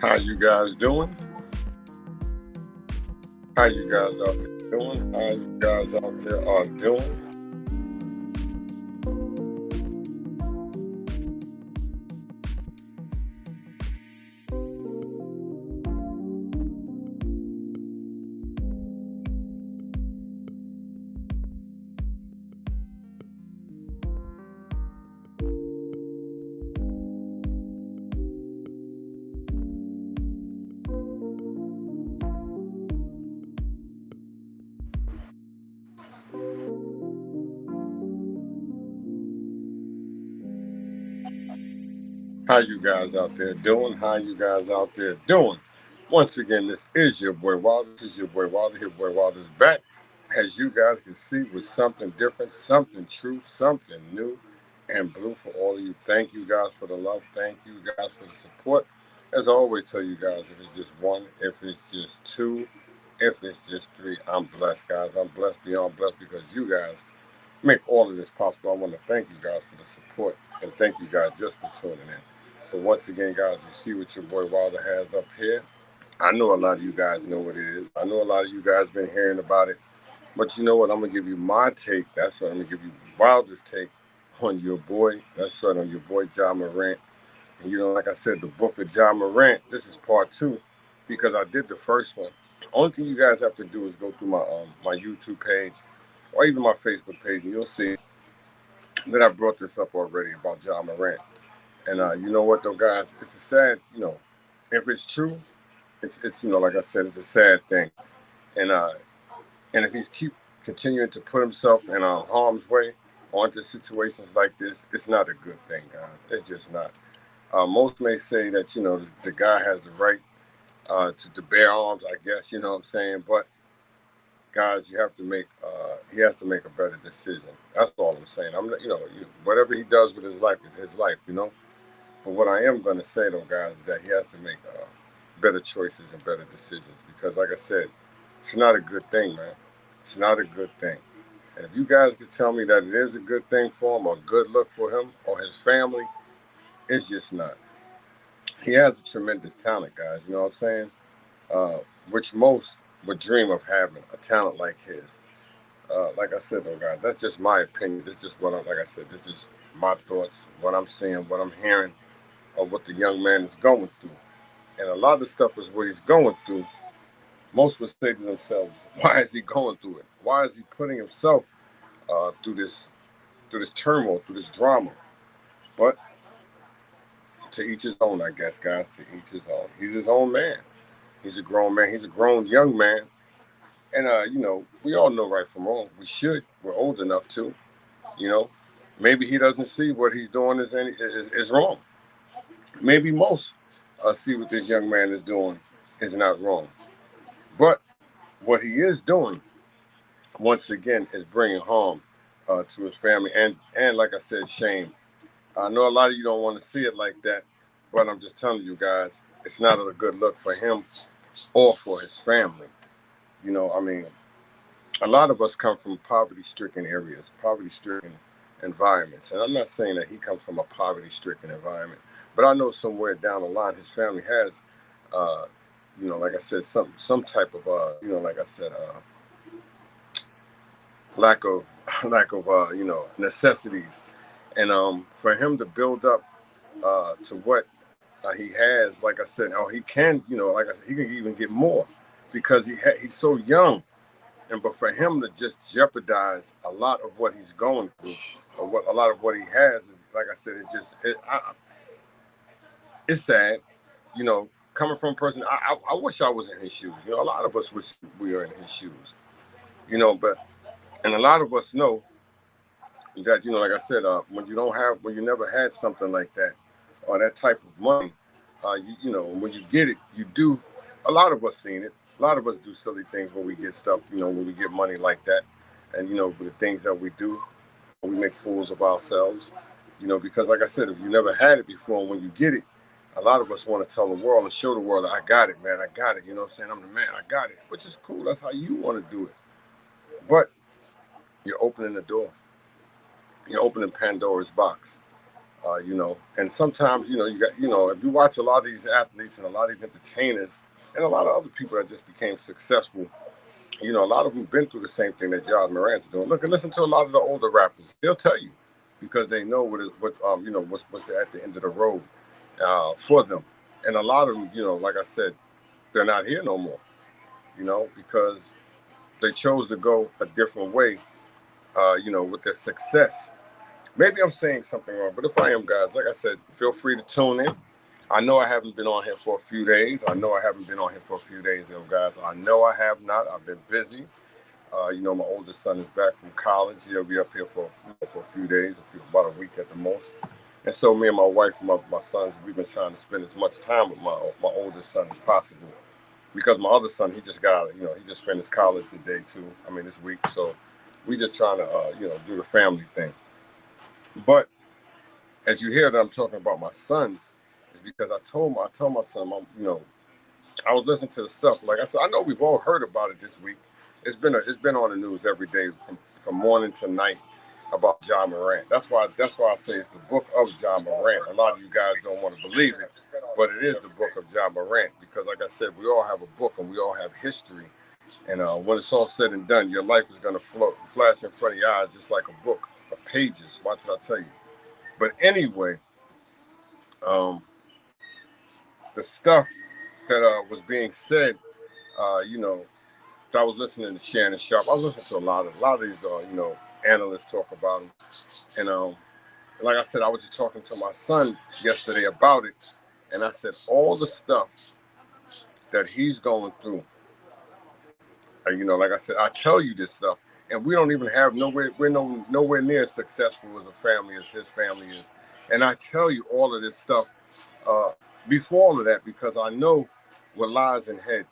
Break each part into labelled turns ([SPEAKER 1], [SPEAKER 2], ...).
[SPEAKER 1] How you guys doing? How you guys out there doing? How you guys out there are doing? How you guys out there doing? How you guys out there doing? Once again, this is your boy Wilder. This is your boy Wilder. Your boy Wilder's back. As you guys can see, with something different, something true, something new, and blue for all of you. Thank you guys for the love. Thank you guys for the support. As I always tell you guys, if it's just one, if it's just two, if it's just three, I'm blessed, guys. I'm blessed beyond blessed because you guys make all of this possible. I want to thank you guys for the support and thank you guys just for tuning in. But once again, guys, you see what your boy Wilder has up here. I know a lot of you guys know what it is. I know a lot of you guys been hearing about it. But you know what? I'm gonna give you my take. That's what I'm gonna give you Wilder's take on your boy. That's right, on your boy John Morant. And you know, like I said, the book of John Morant. This is part two because I did the first one. Only thing you guys have to do is go through my YouTube page or even my Facebook page, and you'll see that I brought this up already about John Morant. And you know what though, guys? It's a sad, if it's true, it's like I said, it's a sad thing. And and if he's keep continuing to put himself in harm's way onto situations like this, it's not a good thing, guys. It's just not. Most may say that the guy has the right to bear arms, I guess. You know what I'm saying? But guys, you have to make he has to make a better decision. That's all I'm saying. I'm not, whatever he does with his life is his life. But what I am going to say, though, guys, is that he has to make better choices and better decisions because, like I said, it's not a good thing, man. It's not a good thing. And if you guys could tell me that it is a good thing for him or a good look for him or his family, it's just not. He has a tremendous talent, guys. You know what I'm saying? Uh, which most would dream of having a talent like his. Like I said, though, guys, that's just my opinion. This is just like I said, this is my thoughts, what I'm seeing, what I'm hearing, of what the young man is going through. And a lot of stuff is what he's going through. Most would say to themselves, why is he going through it? Why is he putting himself through this turmoil, through this drama? But to each his own, I guess, guys. To each his own. He's his own man. He's a grown man. He's a grown young man. And we all know right from wrong. We should. We're old enough to. You know, maybe he doesn't see what he's doing is wrong. Maybe most see what this young man is doing is not wrong. But what he is doing, once again, is bringing harm to his family and like I said, shame. I know a lot of you don't want to see it like that, but I'm just telling you guys, it's not a good look for him or for his family. I mean, a lot of us come from poverty-stricken areas, poverty-stricken environments, and I'm not saying that he comes from a poverty-stricken environment, but I know somewhere down the line his family has, uh, like I said, some type of, like I said, lack of necessities, and for him to build up to what he has, like I said, or he can, like I said, he can even get more because he's so young. And but for him to just jeopardize a lot of what he's going through, or what a lot of what he has, is, like I said, it's sad. Coming from a person, I wish I was in his shoes. A lot of us wish we were in his shoes. But and a lot of us know that like I said, when you never had something like that or that type of money, when you get it, you do. A lot of us seen it. A lot of us do silly things when we get stuff. When we get money like that, and with the things that we do, we make fools of ourselves. Because like I said, if you never had it before, and when you get it, a lot of us want to tell the world and show the world, I got it, man. I got it. You know what I'm saying? I'm the man. I got it, which is cool. That's how you want to do it. But you're opening the door. You're opening Pandora's box. And sometimes, you got, if you watch a lot of these athletes and a lot of these entertainers and a lot of other people that just became successful, a lot of them been through the same thing that John Morant's doing. Look and listen to a lot of the older rappers. They'll tell you because they know what's at the end of the road for them. And a lot of them, like I said, they're not here no more. Because they chose to go a different way. With their success. Maybe I'm saying something wrong, but if I am, guys, like I said, feel free to tune in. I know I haven't been on here for a few days. Guys. I know I have not. I've been busy. My oldest son is back from college. He'll be up here for a few days, about a week at the most. And so me and my wife, my sons, we've been trying to spend as much time with my oldest son as possible. Because my other son, he just he just finished college today too. I mean, this week. So we just trying to, do the family thing. But as you hear that I'm talking about my sons, is because I told my son, I was listening to the stuff. Like I said, I know we've all heard about it this week. It's been on the news every day from morning to night about John Morant. That's why I say it's the book of John Morant. A lot of you guys don't want to believe it, but it is the book of John Morant because, like I said, we all have a book and we all have history. And when it's all said and done, your life is going to flash in front of your eyes just like a book of pages. Watch what I tell you. But anyway, the stuff that was being said, I was listening to Shannon Sharp. I was listening to a lot of these, analysts talk about them. And like I said, I was just talking to my son yesterday about it. And I said, all the stuff that he's going through, like I said, I tell you this stuff. And we don't even have we're nowhere near as successful as a family as his family is. And I tell you all of this stuff before all of that because I know what lies ahead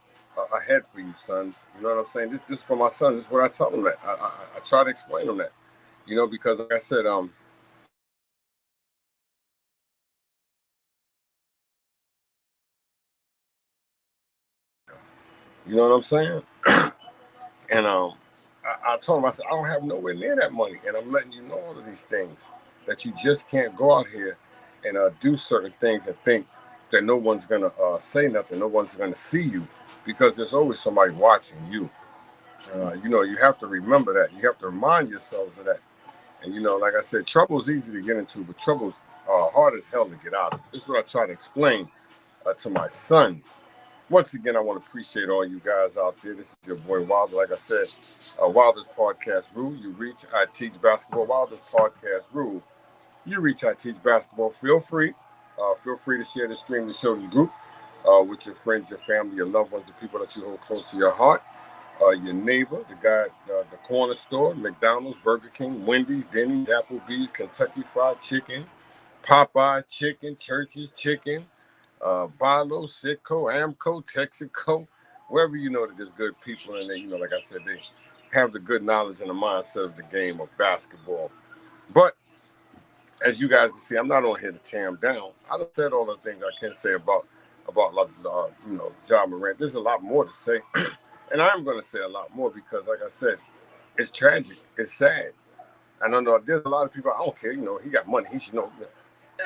[SPEAKER 1] for you, sons. You know what I'm saying? This for my sons. This is what I tell them that. I try to explain them that. Because like I said, you know what I'm saying? And I told him, I said, I don't have nowhere near that money, and I'm letting you know all of these things that you just can't go out here and do certain things and think that no one's gonna say nothing, no one's gonna see you, because there's always somebody watching you. You have to remember that. You have to remind yourselves of that. And like I said, trouble's easy to get into, but trouble's hard as hell to get out of. This is what I try to explain to my sons. Once again, I want to appreciate all you guys out there. This is your boy Wilder. Like I said, Wilder's Podcast Rule. You reach, I teach basketball. Wilder's Podcast Rule. You reach, I teach basketball. Feel free to share the stream, to show this group with your friends, your family, your loved ones, the people that you hold close to your heart. Your neighbor, the guy, the corner store, McDonald's, Burger King, Wendy's, Denny's, Applebee's, Kentucky Fried Chicken, Popeye Chicken, Church's Chicken, Bilo, Sitco, Amco, Texaco, wherever that there's good people and they, like I said, they have the good knowledge and the mindset of the game of basketball. But as you guys can see, I'm not on here to tear him down. I done said all the things I can say about John Morant. There's a lot more to say, and I'm going to say a lot more because, like I said, it's tragic. It's sad. I don't know. There's a lot of people. I don't care. He got money. He should know.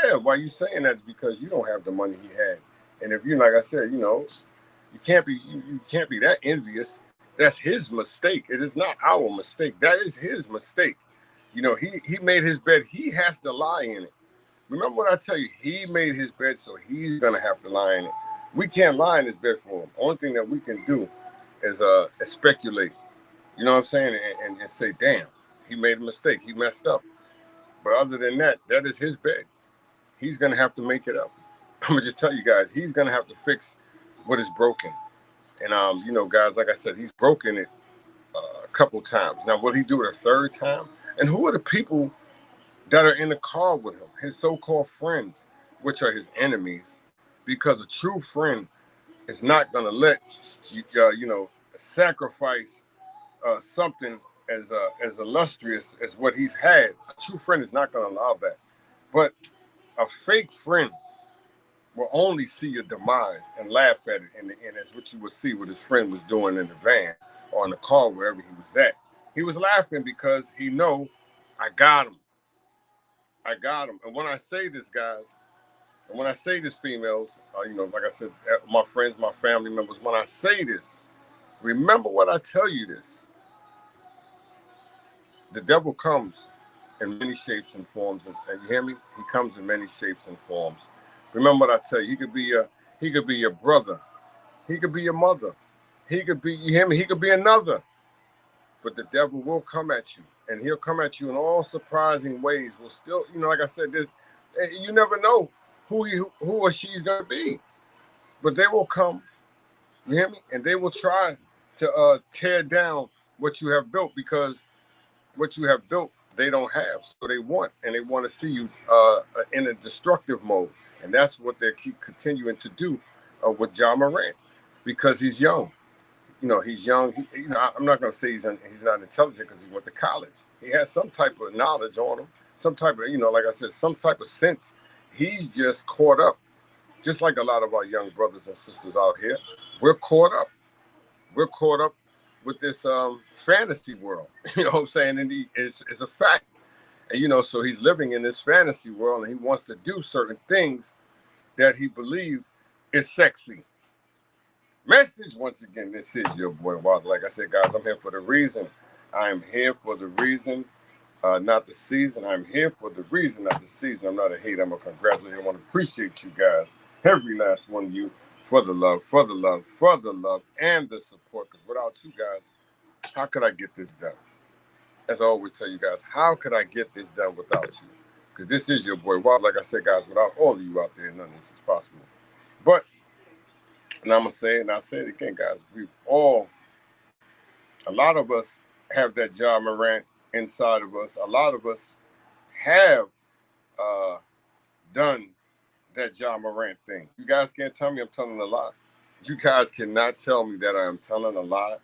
[SPEAKER 1] Yeah. Why you saying that? Because you don't have the money he had. And if you, like I said, you can't be that envious. That's his mistake. It is not our mistake. That is his mistake. He made his bed. He has to lie in it. Remember what I tell you. He made his bed, so he's gonna have to lie in it. We can't lie in his bed for him. Only thing that we can do is speculate. You know what I'm saying? And say, damn, he made a mistake. He messed up. But other than that, that is his bed. He's gonna have to make it up. I'm gonna just tell you guys, he's gonna have to fix what is broken. And guys, like I said, he's broken it a couple times. Now, will he do it a third time? And who are the people that are in the car with him? His so-called friends, which are his enemies, because a true friend is not gonna let you sacrifice something as illustrious as what he's had. A true friend is not gonna allow that. But a fake friend will only see your demise and laugh at it. And that's what you would see what his friend was doing in the van or in the car, wherever he was at. He was laughing because he know I got him. I got them. And when I say this, guys, and when I say this, females, like I said, my friends, my family members, when I say this, remember what I tell you this. The devil comes in many shapes and forms, and you hear me? He comes in many shapes and forms. Remember what I tell you. He could be your brother. He could be your mother. He could be, you hear me? He could be another. But the devil will come at you, and he'll come at you in all surprising ways. Will still, like I said, you never know who or she's gonna be, but they will come. You hear me? And they will try to tear down what you have built, because what you have built they don't have. So they want to see you in a destructive mode, and that's what they keep continuing to do with Ja Morant, because he's young. He's young. I'm not going to say he's not intelligent because he went to college. He has some type of knowledge on him, some type of, like I said, some type of sense. He's just caught up, just like a lot of our young brothers and sisters out here. We're caught up. We're caught up with this fantasy world. You know what I'm saying? And it's a fact. And, so he's living in this fantasy world, and he wants to do certain things that he believes is sexy. Message once again, this is your boy Wilder. Like I said, guys, I'm here for the reason. I'm here for the reason, not the season. I'm here for the reason, not the season. I'm not a hater. I'm a congratulator. I want to appreciate you guys, every last one of you, for the love, for the love, for the love, and the support. Because without you guys, how could I get this done? As I always tell you guys, how could I get this done without you? Because this is your boy Wilder. Like I said, guys, without all of you out there, none of this is possible. But, and I'm going to say it, and I'll say it again, guys, a lot of us have that Ja Morant inside of us. A lot of us have done that Ja Morant thing. You guys can't tell me I'm telling a lie. You guys cannot tell me that I am telling a lie.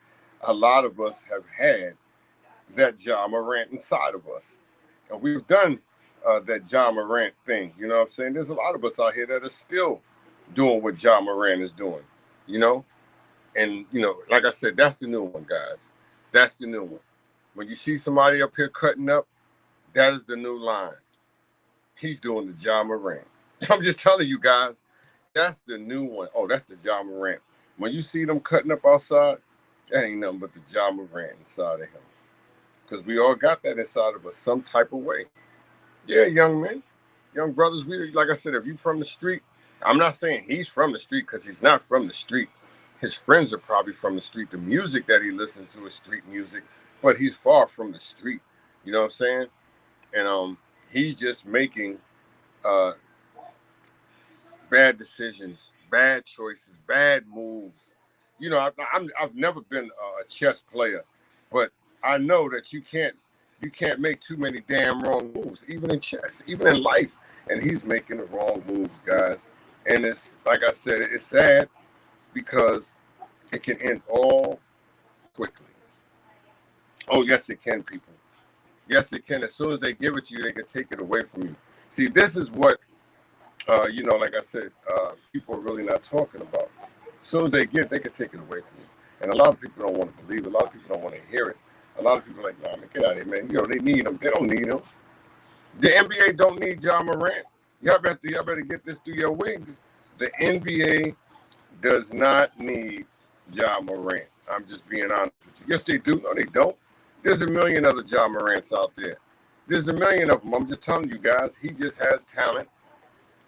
[SPEAKER 1] A lot of us have had that Ja Morant inside of us. And we've done that Ja Morant thing. You know what I'm saying? There's a lot of us out here that are still doing what Ja Morant is doing, And, like I said, that's the new one, guys. That's the new one. When you see somebody up here cutting up, that is the new line. He's doing the Ja Morant. I'm just telling you guys, that's the new one. Oh, that's the Ja Morant. When you see them cutting up outside, that ain't nothing but the Ja Morant inside of him. Because we all got that inside of us some type of way. Yeah, young men, young brothers, like I said, if you from the street, I'm not saying he's from the street, because he's not from the street. His friends are probably from the street. The music that he listens to is street music, but he's far from the street. You know what I'm saying? And he's just making bad decisions, bad choices, bad moves. I've never been a chess player, but I know that you can't make too many damn wrong moves, even in chess, even in life. And he's making the wrong moves, guys. And it's, like I said, it's sad, because it can end all quickly. Oh, yes, it can, people. Yes, it can. As soon as they give it to you, they can take it away from you. See, this is what, like I said, people are really not talking about. As soon as they get it, they can take it away from you. And a lot of people don't want to believe it. A lot of people don't want to hear it. A lot of people are like, nah, man, get out of here, man. They need him. They don't need him. The NBA don't need Ja Morant. Y'all better get this through your wings. The NBA does not need Ja Morant. I'm just being honest with you. Yes, they do. No, they don't. There's a million other Ja Morants out there. There's a million of them. I'm just telling you guys, he just has talent.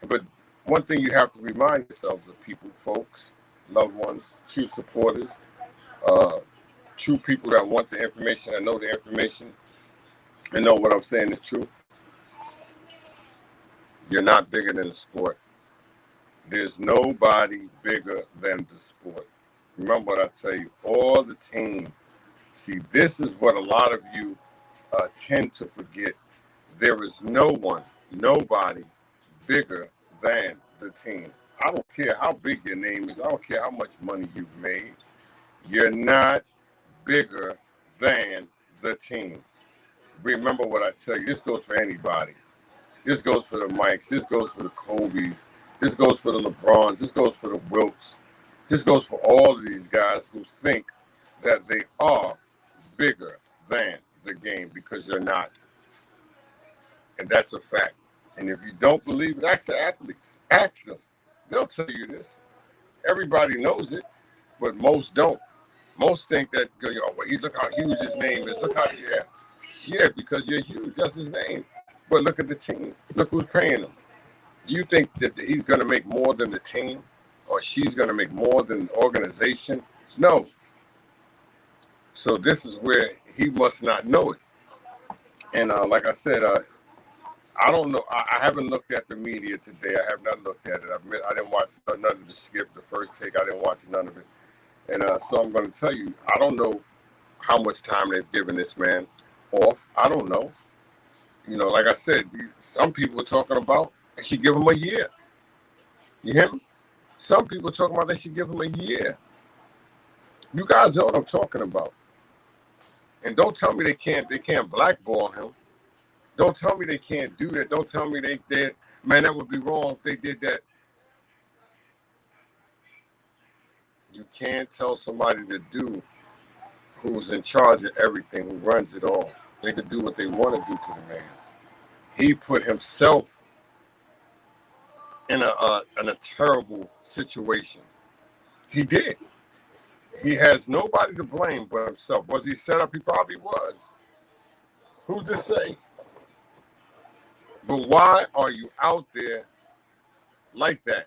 [SPEAKER 1] But one thing you have to remind yourselves of, people, folks, loved ones, true supporters, true people that want the information, that know the information, and know what I'm saying is true. You're not bigger than the sport. There's nobody bigger than the sport. Remember what I tell you, all the team. See, this is what a lot of you tend to forget. There is nobody bigger than the team. I don't care how big your name is. I don't care how much money you've made. You're not bigger than the team. Remember what I tell you. This goes for anybody. This goes for the Mikes. This goes for the Kobe's. This goes for the LeBrons. This goes for the Wilts. This goes for all of these guys who think that they are bigger than the game, because you're not. And that's a fact. And if you don't believe it, ask the athletes. Ask them. They'll tell you this. Everybody knows it, but most don't. Most think that, well, look how huge his name is. Look how, yeah, because you're huge. That's his name. But look at the team. Look who's paying him. Do you think that he's going to make more than the team, or she's going to make more than the organization? No. So this is where he must not know it. And like I said, I don't know. I haven't looked at the media today. I have not looked at it. I didn't watch none of the skip, the first take. I didn't watch none of it. And so I'm going to tell you, I don't know how much time they've given this man off. I don't know. Like I said, some people are talking about they should give him a year. You hear me? Some people are talking about they should give him a year. You guys know what I'm talking about. And don't tell me they can't blackball him. Don't tell me they can't do that. Don't tell me they did. Man, that would be wrong if they did that. You can't tell somebody to do who's in charge of everything, who runs it all. They can do what they want to do to the man. He put himself in a terrible situation. He did. He has nobody to blame but himself. Was he set up? He probably was. Who's to say? But why are you out there like that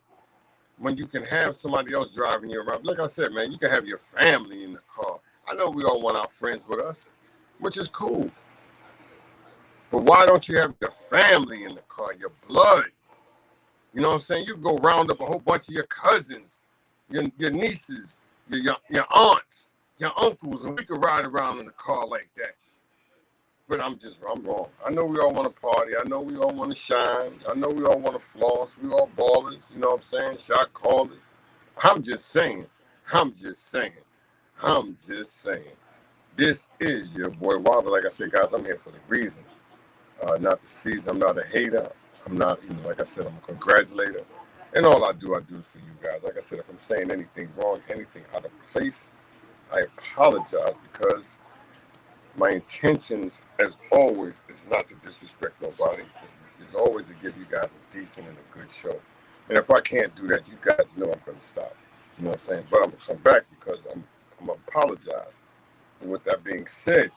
[SPEAKER 1] when you can have somebody else driving you around? Like I said, man, you can have your family in the car. I know we all want our friends with us, which is cool. But why don't you have your family in the car, your blood? You know what I'm saying? You go round up a whole bunch of your cousins, your nieces, your aunts, your uncles, and we could ride around in the car like that. But I'm wrong. I know we all want to party. I know we all want to shine. I know we all want to floss. We all ballers. You know what I'm saying? Shot callers. I'm just saying. This is your boy Wilder. Like I said, guys, I'm here for the reason. Not the season. I'm not a hater. I'm not, like I said, I'm a congratulator. And all I do is for you guys. Like I said, if I'm saying anything wrong, anything out of place, I apologize, because my intentions, as always, is not to disrespect nobody. It's always to give you guys a decent and a good show. And if I can't do that, you guys know I'm going to stop. You know what I'm saying? But I'm going to come back because I'm going to apologize. And with that being said,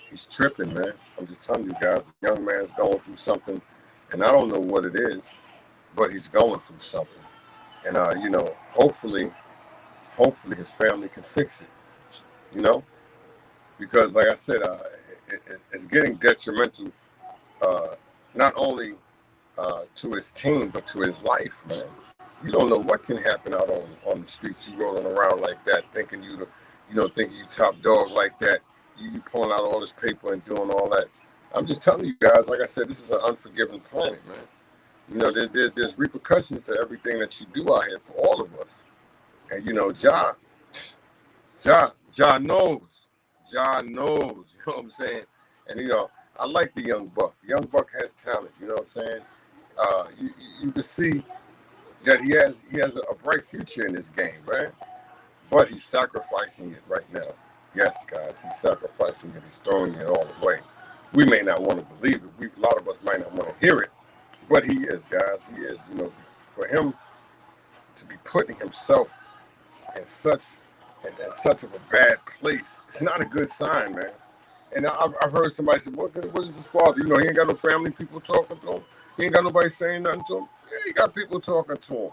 [SPEAKER 1] he's tripping, man. I'm just telling you guys, the young man's going through something, and I don't know what it is, but he's going through something. And, hopefully his family can fix it, because like I said, it's getting detrimental, not only to his team, but to his life, man. You don't know what can happen out on the streets. You rolling around like that, thinking you top dog like that. You pulling out all this paper and doing all that. I'm just telling you guys, like I said, this is an unforgiving planet, man. There's repercussions to everything that you do out here for all of us. And Ja knows. Ja knows. You know what I'm saying? And I like the young buck. Young buck has talent. You know what I'm saying? You can see that he has a bright future in this game, right? But he's sacrificing it right now. Yes, guys, he's sacrificing it. He's throwing it all away. We may not want to believe it. A lot of us might not want to hear it, but he is, guys. He is. For him to be putting himself in such of a bad place, it's not a good sign, man. And I've heard somebody say, what is his father? He ain't got no family people talking to him. He ain't got nobody saying nothing to him. Yeah, he got people talking to him.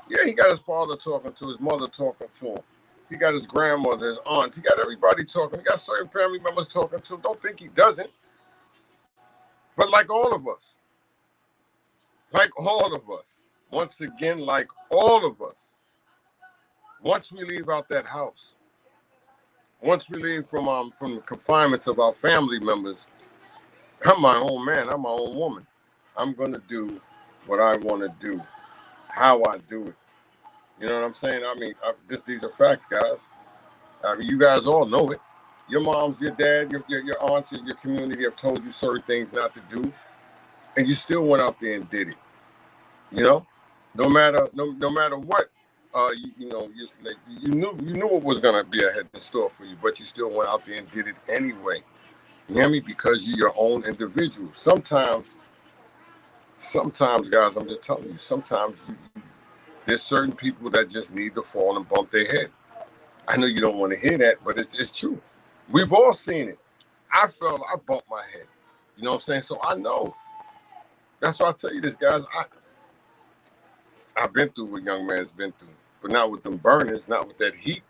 [SPEAKER 1] Yeah, he got his father talking to his mother talking to him. He got his grandmother, his aunts. He got everybody talking. He got certain family members talking to him. Don't think he doesn't. But like all of us, once again, like all of us, once we leave out that house, once we leave from the confinements of our family members, I'm my own man. I'm my own woman. I'm going to do what I want to do, how I do it. You know what I'm saying? These are facts, guys. You guys all know it. Your moms, your dad, your aunts, and your community have told you certain things not to do, and you still went out there and did it. No matter what, you knew what was gonna be ahead in store for you, but you still went out there and did it anyway. You hear me? Because you're your own individual. Sometimes Sometimes, guys, I'm just telling you, sometimes there's certain people that just need to fall and bump their head. I know you don't want to hear that, but it's true. We've all seen it. I bumped my head. You know what I'm saying? So I know. That's why I tell you this, guys. I've been through what young man's been through, but not with them burners, not with that heat.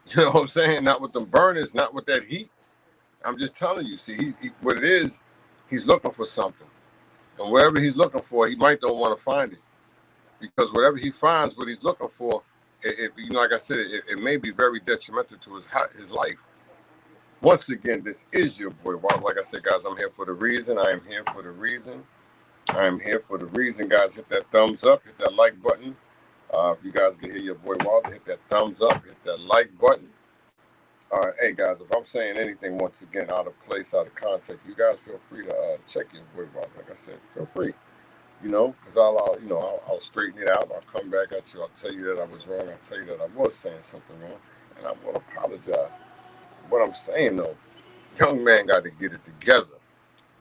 [SPEAKER 1] You know what I'm saying? Not with them burners, not with that heat. I'm just telling you. See, what it is, he's looking for something, and whatever he's looking for, he might don't want to find it, because whatever he finds, what he's looking for, like I said, it may be very detrimental to his life. Once again, this is your boy. Well, like I said, guys, I'm here for the reason. I am here for the reason. I am here for the reason, guys. Hit that thumbs up, hit that like button. If you guys can hear your boy Walter, hit that thumbs up, hit that like button. Hey, guys, if I'm saying anything, once again, out of place, out of context, you guys feel free to check your boy Walter. Like I said, feel free. Because I'll straighten it out. I'll come back at you. I'll tell you that I was wrong. I'll tell you that I was saying something wrong, and I will apologize. What I'm saying, though, young man got to get it together.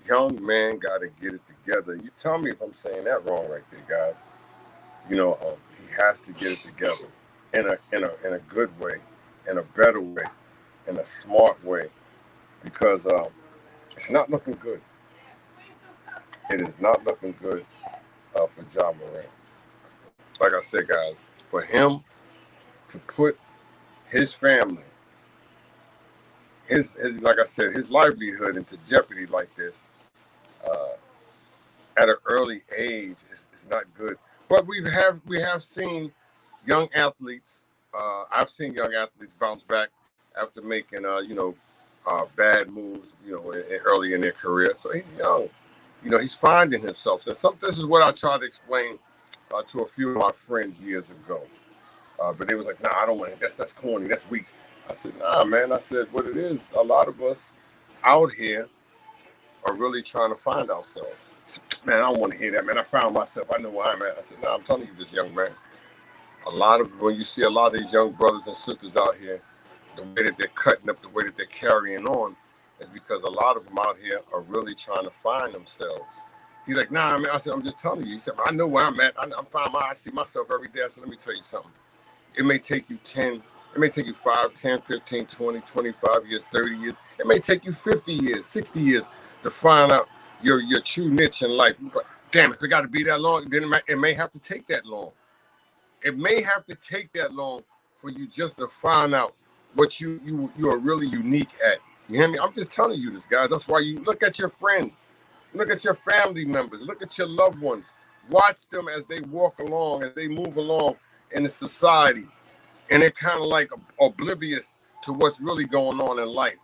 [SPEAKER 1] Young man got to get it together. You tell me if I'm saying that wrong right there, guys. He has to get it together in a good way, in a better way, in a smart way, because it's not looking good. It is not looking good for Ja Morant. Like I said, guys, for him to put his family, his like I said, his livelihood into jeopardy like this at an early age is not good. But we have seen young athletes. I've seen young athletes bounce back after making bad moves, early in their career. So he's young. He's finding himself. And this is what I tried to explain to a few of my friends years ago. But they was like, nah, I don't want it. That's corny. That's weak. I said, nah, man. I said, what it is, a lot of us out here are really trying to find ourselves. Man, I don't want to hear that, man. I found myself. I know where I'm at. I said, nah, I'm telling you this, young man. When you see a lot of these young brothers and sisters out here, the way that they're cutting up, the way that they're carrying on, is because a lot of them out here are really trying to find themselves. He's like, nah, man. I said, I'm just telling you. He said, I know where I'm at. I see myself every day. I said, let me tell you something. It may take you 5, 10, 15, 20, 25 years, 30 years. It may take you 50 years, 60 years to find out your true niche in life. But damn, if it got to be that long, then it may have to take that long. It may have to take that long for you just to find out what you are really unique at. You hear me? I'm just telling you this, guys. That's why you look at your friends, look at your family members, look at your loved ones. Watch them as they walk along, as they move along in the society. And they're kind of like oblivious to what's really going on in life.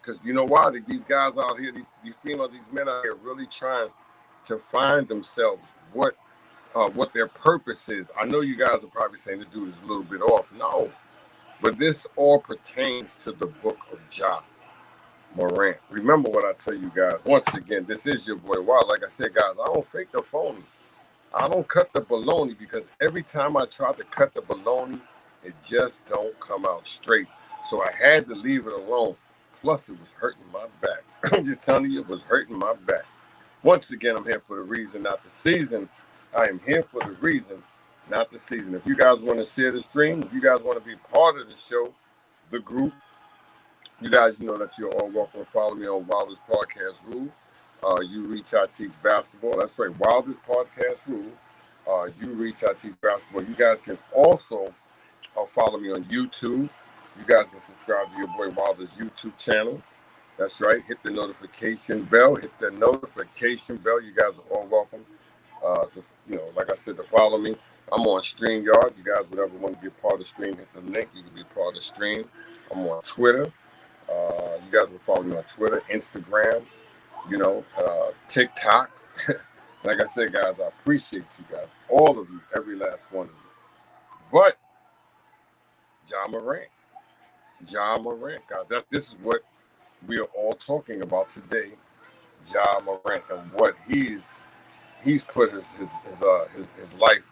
[SPEAKER 1] Because you know why? These guys out here, these females, these men out here really trying to find themselves, what their purpose is. I know you guys are probably saying this dude is a little bit off. No. But this all pertains to the book of Ja Morant. Remember what I tell you guys. Once again, this is your boy Wild. Like I said, guys, I don't fake the phony. I don't cut the baloney, because every time I try to cut the baloney, it just don't come out straight. So I had to leave it alone. Plus, it was hurting my back. I'm just telling you, it was hurting my back. Once again, I'm here for the reason, not the season. I am here for the reason, not the season. If you guys want to share the stream, if you guys want to be part of the show, the group, you guys know that you're all welcome to follow me on Wilder's Podcast Rule. You reach, I teach basketball. That's right, Wilder's Podcast Rule. You reach, I teach basketball. You guys can also follow me on YouTube. You guys can subscribe to your boy Wilder's YouTube channel. That's right. Hit the notification bell. Hit the notification bell. You guys are all welcome like I said, to follow me. I'm on StreamYard. You guys would ever want to be a part of the stream, hit the link. You can be a part of the stream. I'm on Twitter. You guys will follow me on Twitter, Instagram, TikTok. Like I said, guys, I appreciate you guys, all of you, every last one of you. But Ja Morant, guys, this is what we are all talking about today. Ja Morant and what he's put his life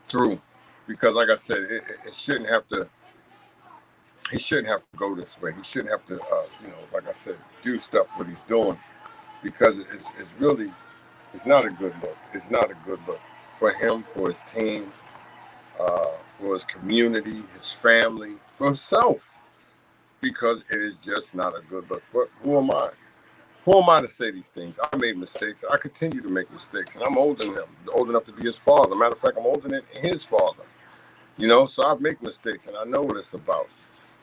[SPEAKER 1] through, because like I said, it shouldn't have to. He shouldn't have to go this way. He shouldn't have to, like I said, do stuff what he's doing, because it's really It's not a good look. It's not a good look for him, for his team, for his community, his family, for himself, because it is just not a good look. But who am I? Who am I to say these things? I made mistakes. I continue to make mistakes, and I'm older than him, old enough to be his father. Matter of fact, I'm older than his father. So I make mistakes, and I know what it's about.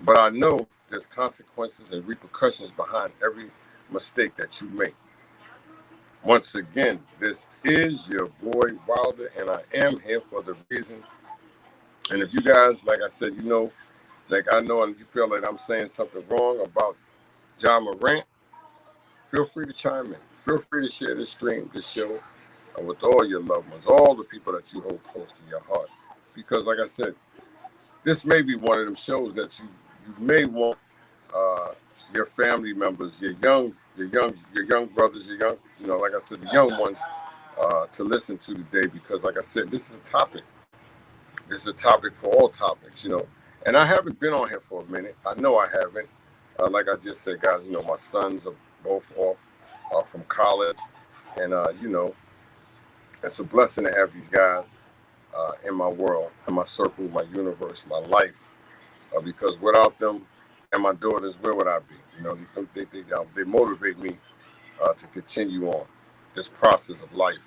[SPEAKER 1] But I know there's consequences and repercussions behind every mistake that you make. Once again, this is your boy Wilder, and I am here for the reason. And if you guys, like I said, like I know, and you feel like I'm saying something wrong about John Morant, feel free to chime in. Feel free to share this stream, this show, with all your loved ones, all the people that you hold close to your heart. Because, like I said, this may be one of them shows that you may want your family members, your young brothers, your young, like I said, the young ones, to listen to today. Because, like I said, this is a topic. This is a topic for all topics. And I haven't been on here for a minute. I know I haven't. Like I just said, guys, my sons are both off from college, and it's a blessing to have these guys in my world, in my circle, my universe, my life. Because without them and my daughters, where would I be? They motivate me to continue on this process of life.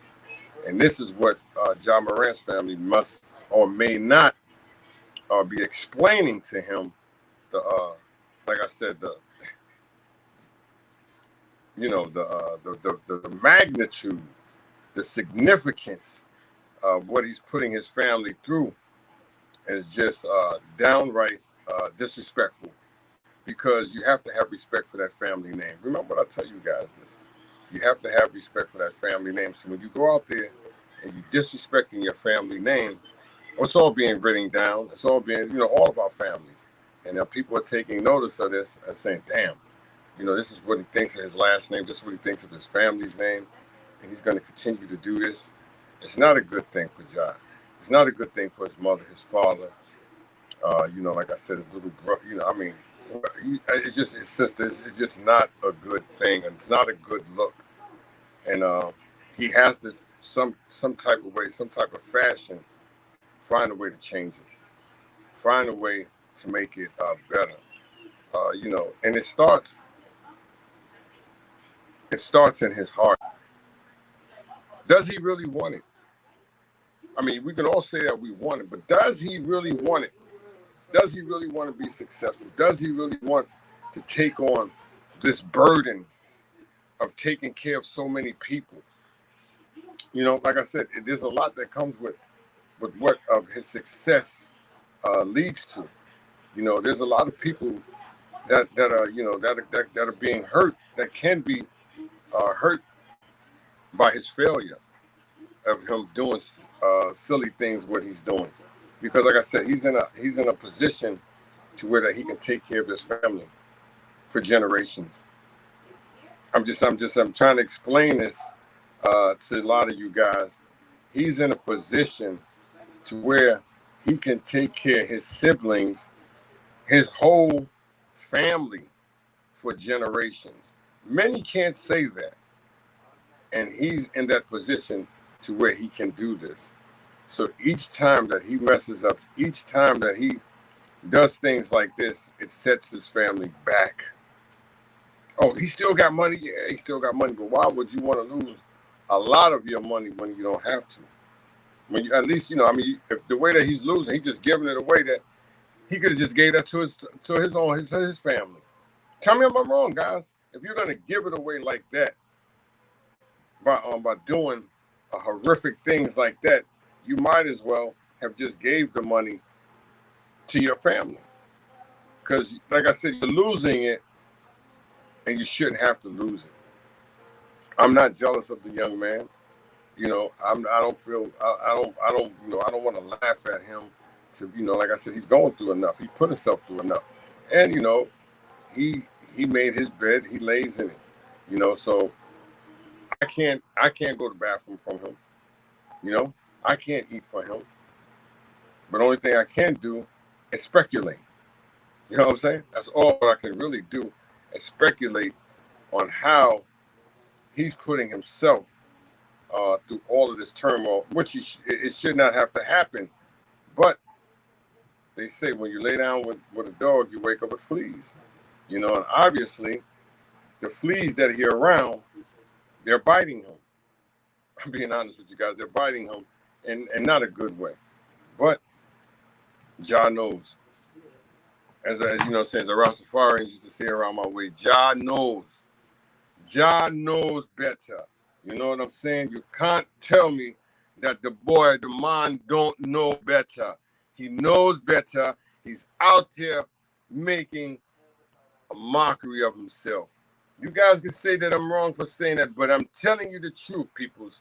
[SPEAKER 1] And this is what John Morant's family must or may not be explaining to him. Like I said, the magnitude, the significance of what he's putting his family through is just downright disrespectful, because you have to have respect for that family name. Remember what I tell you guys this. You have to have respect for that family name. So when you go out there and you disrespecting your family name, it's all being written down. It's all being, all of our families. And now people are taking notice of this and saying, damn, this is what he thinks of his last name. This is what he thinks of his family's name. And he's going to continue to do this. It's not a good thing for John. It's not a good thing for his mother, his father. Like I said, his little brother, it's just not a good thing. And it's not a good look. And he has to, some type of way, some type of fashion, find a way to change it. Find a way to make it better. And it starts in his heart. Does he really want it? I mean, we can all say that we want it, but does he really want it? Does he really want to be successful? Does he really want to take on this burden of taking care of so many people? Like I said, there's a lot that comes with what his success leads to. There's a lot of people that are being hurt, that can be hurt by his failure of him doing silly things, what he's doing. Because, like I said, he's in a position to where that he can take care of his family for generations. I'm trying to explain this to a lot of you guys. He's in a position to where he can take care of his siblings, his whole family for generations. Many can't say that. And he's in that position to where he can do this. So each time that he messes up, each time that he does things like this, it sets his family back. Oh, he still got money? Yeah, he still got money. But why would you want to lose a lot of your money when you don't have to? When you, at least, if the way that he's losing, he's just giving it away, that he could have just gave that to his family. Tell me if I'm wrong, guys. If you're going to give it away like that, by doing horrific things like that, you might as well have just gave the money to your family. Because, like I said, you're losing it, and you shouldn't have to lose it. I'm not jealous of the young man. I don't want to laugh at him. Like I said, he's going through enough. He put himself through enough, and he made his bed. He lays in it. So I can't go to the bathroom from him. I can't eat for him. But the only thing I can do is speculate. You know what I'm saying? That's all I can really do, is speculate on how he's putting himself through all of this turmoil, which it should not have to happen. But they say when you lay down with a dog, you wake up with fleas. You know, and obviously the fleas that are around, they're biting him. I'm being honest with you guys. They're biting him and not a good way. But Jah knows. As you know what I'm saying, the Rastafarians used to say around my way, Jah knows. Jah knows better. You know what I'm saying? You can't tell me that the man don't know better. He knows better. He's out there making a mockery of himself. You guys can say that I'm wrong for saying that, but I'm telling you the truth, peoples.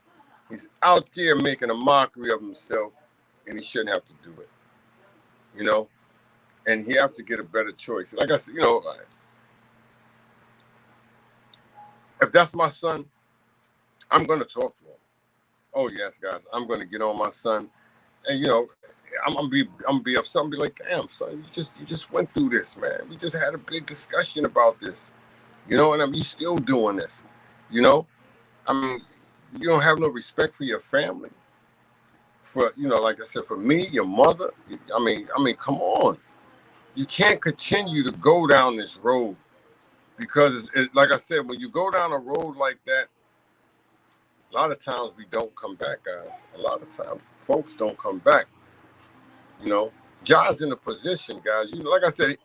[SPEAKER 1] He's out there making a mockery of himself, and he shouldn't have to do it. You know? And he have to get a better choice. Like I said, you know, if that's my son, I'm going to talk to him. Oh, yes, guys, I'm going to get on my son. And, you know, I'm gonna be upset and be like, damn, son, you just went through this, man. We just had a big discussion about this. You know, and I mean, you still doing this. You know? I mean, you don't have no respect for your family. For, you know, like I said, for me, your mother. I mean, come on. You can't continue to go down this road because it's like I said, when you go down a road like that, a lot of times we don't come back, guys. A lot of times folks don't come back. You know, Jah's in a position, guys. You know, like I said,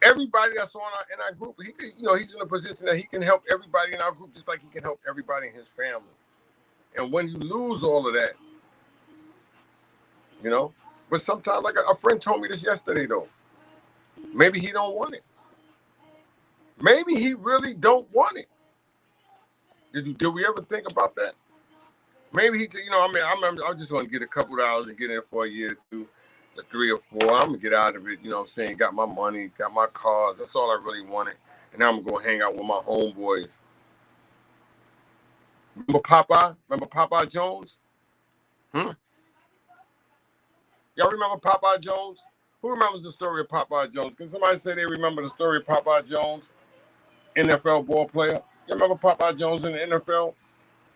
[SPEAKER 1] everybody that's in our group, he's in a position that he can help everybody in our group just like he can help everybody in his family. And when you lose all of that, you know, but sometimes, like a friend told me this yesterday, though, maybe he don't want it. Maybe he really don't want it. Did we ever think about that? Maybe he, you know, I'm just going to get a couple of hours and get in for a year or two, or 3 or 4. I'm going to get out of it, you know what I'm saying? Got my money, got my cars. That's all I really wanted. And now I'm going to hang out with my homeboys. Remember Popeye? Remember Popeye Jones? Y'all remember Popeye Jones? Who remembers the story of Popeye Jones? Can somebody say they remember the story of Popeye Jones, NFL ball player? You remember Popeye Jones in the NFL?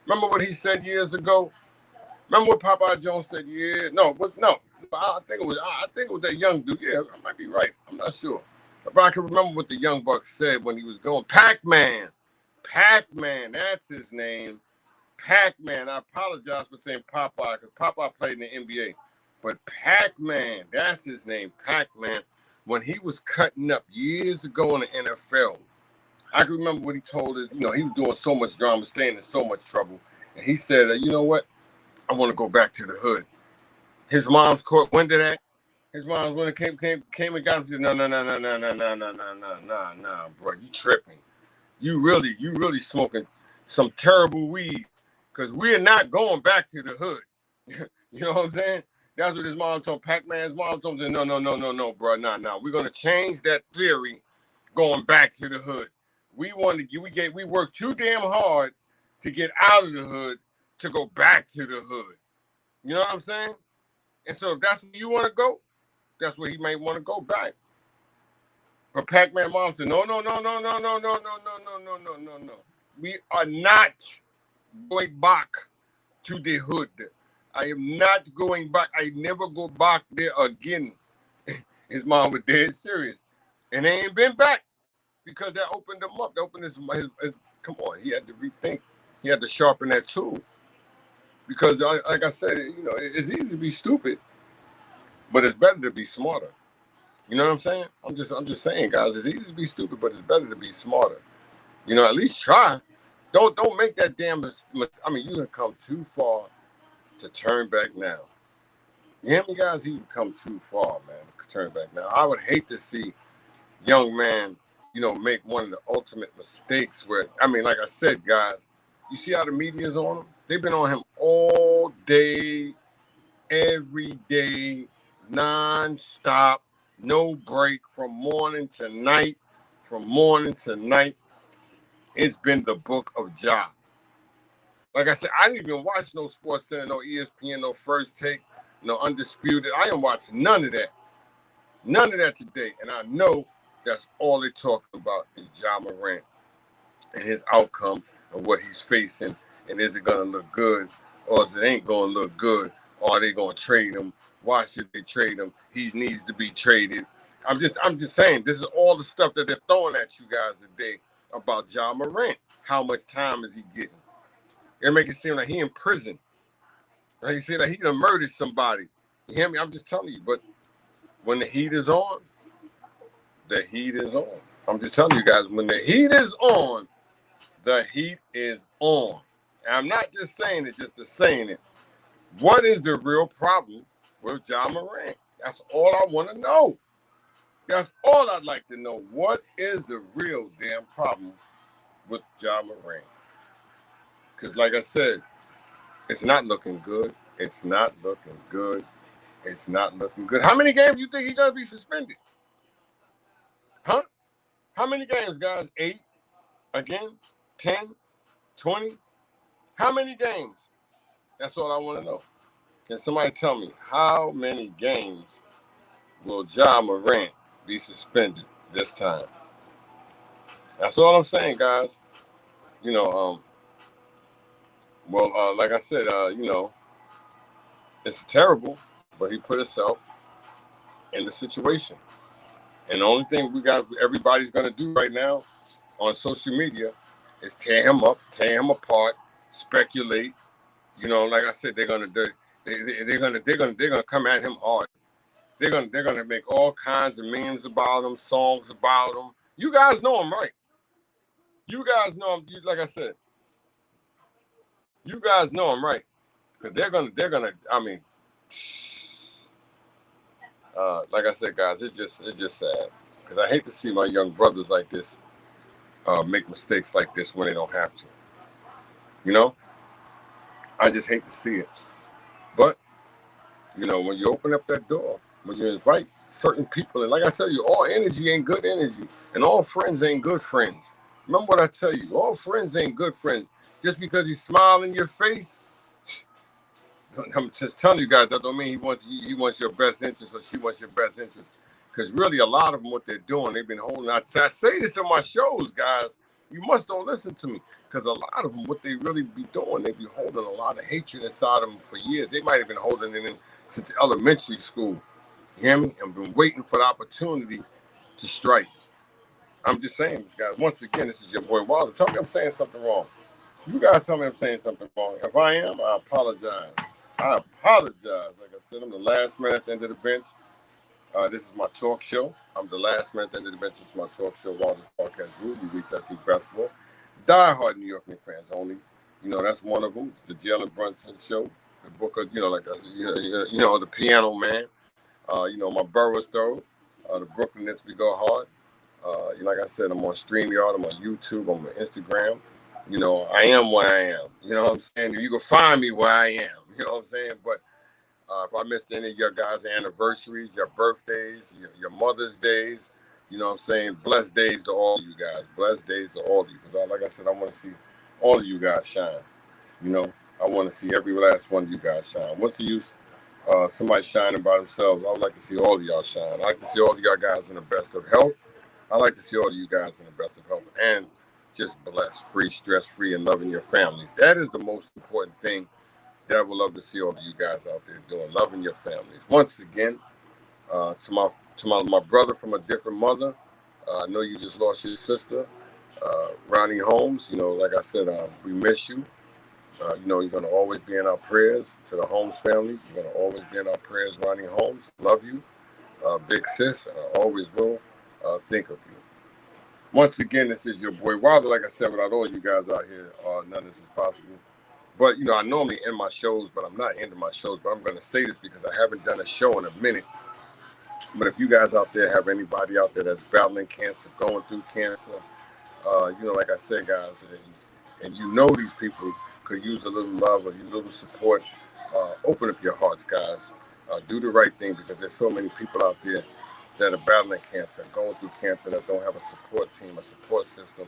[SPEAKER 1] Remember what he said years ago? Remember what Popeye Jones said? I think it was that young dude. Yeah, I might be right. I'm not sure. But I can remember what the young buck said when he was going. Pac-Man, that's his name. Pac-Man. I apologize for saying Popeye because Popeye played in the NBA. But Pac-Man, that's his name, Pac-Man. When he was cutting up years ago in the NFL, I can remember what he told us. You know, he was doing so much drama, staying in so much trouble. And he said, you know what? I want to go back to the hood. His mom's court, when did that? His mom's when it came and got him. Said, no, bro, you tripping. You really smoking some terrible weed. Because we're not going back to the hood. You know what I'm saying? That's what his mom told Pac-Man's mom told him. No, bro, no. We're gonna change that theory going back to the hood. We worked too damn hard to get out of the hood to go back to the hood. You know what I'm saying? And so if that's where you want to go, that's where he may want to go back. But Pac-Man mom said, no. We are not going back to the hood. I am not going back. I never go back there again. His mom was dead serious. And they ain't been back because that opened him up. That opened his come on, he had to rethink. He had to sharpen that tool. Because like I said, you know, it's easy to be stupid, but it's better to be smarter. You know what I'm saying? I'm just saying, guys, it's easy to be stupid, but it's better to be smarter. You know, at least try. Don't make that damn I mean, you have come too far to turn back now. You hear me, guys? He's come too far, man, to turn back now. I would hate to see young man, you know, make one of the ultimate mistakes where, I mean, like I said, guys, you see how the media's on him? They've been on him all day, every day, non-stop, no break, from morning to night. It's been the book of Jah. Like I said, I didn't even watch no Sports Center, no ESPN, no First Take, no Undisputed. I didn't watch none of that. None of that today. And I know that's all they're talking about is Ja Morant and his outcome of what he's facing. And is it going to look good or if it ain't going to look good, or are they going to trade him? Why should they trade him? He needs to be traded. I'm just saying, this is all the stuff that they're throwing at you guys today about Ja Morant. How much time is he getting? They make it seem like he in prison. Like you say that he done murdered somebody. You hear me? I'm just telling you. But when the heat is on, the heat is on. I'm just telling you guys, when the heat is on, the heat is on. And I'm not just saying it just to saying it. What is the real problem with Ja Morant? That's all I want to know. That's all I'd like to know. What is the real damn problem with Ja Morant? Because like I said, it's not looking good. It's not looking good. It's not looking good. How many games do you think he's going to be suspended? Huh? How many games, guys? 8? Again? 10? 20? How many games? That's all I want to know. Can somebody tell me how many games will Ja Morant be suspended this time? That's all I'm saying, guys. You know, like I said, it's terrible, but he put himself in the situation. And the only thing everybody's going to do right now on social media is tear him up, tear him apart, speculate. You know, like I said, they're gonna come at him hard. They're gonna make all kinds of memes about him, songs about him. You guys know him, right? You guys know him. Like I said, you guys know him, right? Because they're gonna. I mean, like I said, guys, it's just sad. Because I hate to see my young brothers like this make mistakes like this when they don't have to. You know, I just hate to see it. But you know, when you open up that door, when you invite certain people, and like I tell you, all energy ain't good energy, and all friends ain't good friends. Remember what I tell you, all friends ain't good friends. Just because he smile in your face, I'm just telling you guys, that don't mean he wants your best interest or she wants your best interest. Because really, a lot of them, what they're doing, they've been holding. I say this in my shows, guys. You must don't listen to me, because a lot of them, what they really be doing, they be holding a lot of hatred inside of them for years. They might have been holding it in since elementary school. You hear me? And been waiting for the opportunity to strike. I'm just saying this, guys. Once again, this is your boy Wilder. Tell me I'm saying something wrong. You guys tell me I'm saying something wrong. If I am, I apologize. I apologize. Like I said, I'm the last man at the end of the bench. This is my talk show. I'm the last man at the end of the bench. This is my talk show, Walter's Podcast Group. We reach out to basketball. Die-hard New York Knicks fans only. You know, that's one of them. The Jalen Brunson Show. The book of, like that's, the Piano Man. My Burroughs Though. The Brooklyn Nets, we go hard. Like I said, I'm on StreamYard. I'm on YouTube. I'm on Instagram. I am where I am. You know what I'm saying? You can find me where I am. You know what I'm saying? But if I missed any of your guys' anniversaries, your birthdays, your Mother's Days, you know what I'm saying? Blessed days to all of you guys. Blessed days to all of you. Because like I said, I want to see all of you guys shine. I want to see every last one of you guys shine. What's the use somebody shining by themselves? I would like to see all of y'all shine. I like to see all of y'all guys in the best of health. I like to see all of you guys in the best of health and just blessed, free, stress-free, and loving your families. That is the most important thing that I would love to see all of you guys out there doing, loving your families. Once again, to my brother from a different mother, I know you just lost your sister, Ronnie Holmes. Like I said, we miss you. You're going to always be in our prayers. To the Holmes family, you're going to always be in our prayers, Ronnie Holmes. Love you, big sis, and I always will think of you. Once again, this is your boy Wilder. Like I said, without all you guys out here, none of this is possible. But, I normally end my shows, but I'm not ending my shows. But I'm going to say this because I haven't done a show in a minute. But if you guys out there have anybody out there that's battling cancer, going through cancer, like I said, guys, and these people could use a little love or a little support, open up your hearts, guys. Do the right thing, because there's so many people out there that are battling cancer, going through cancer, that don't have a support team, a support system.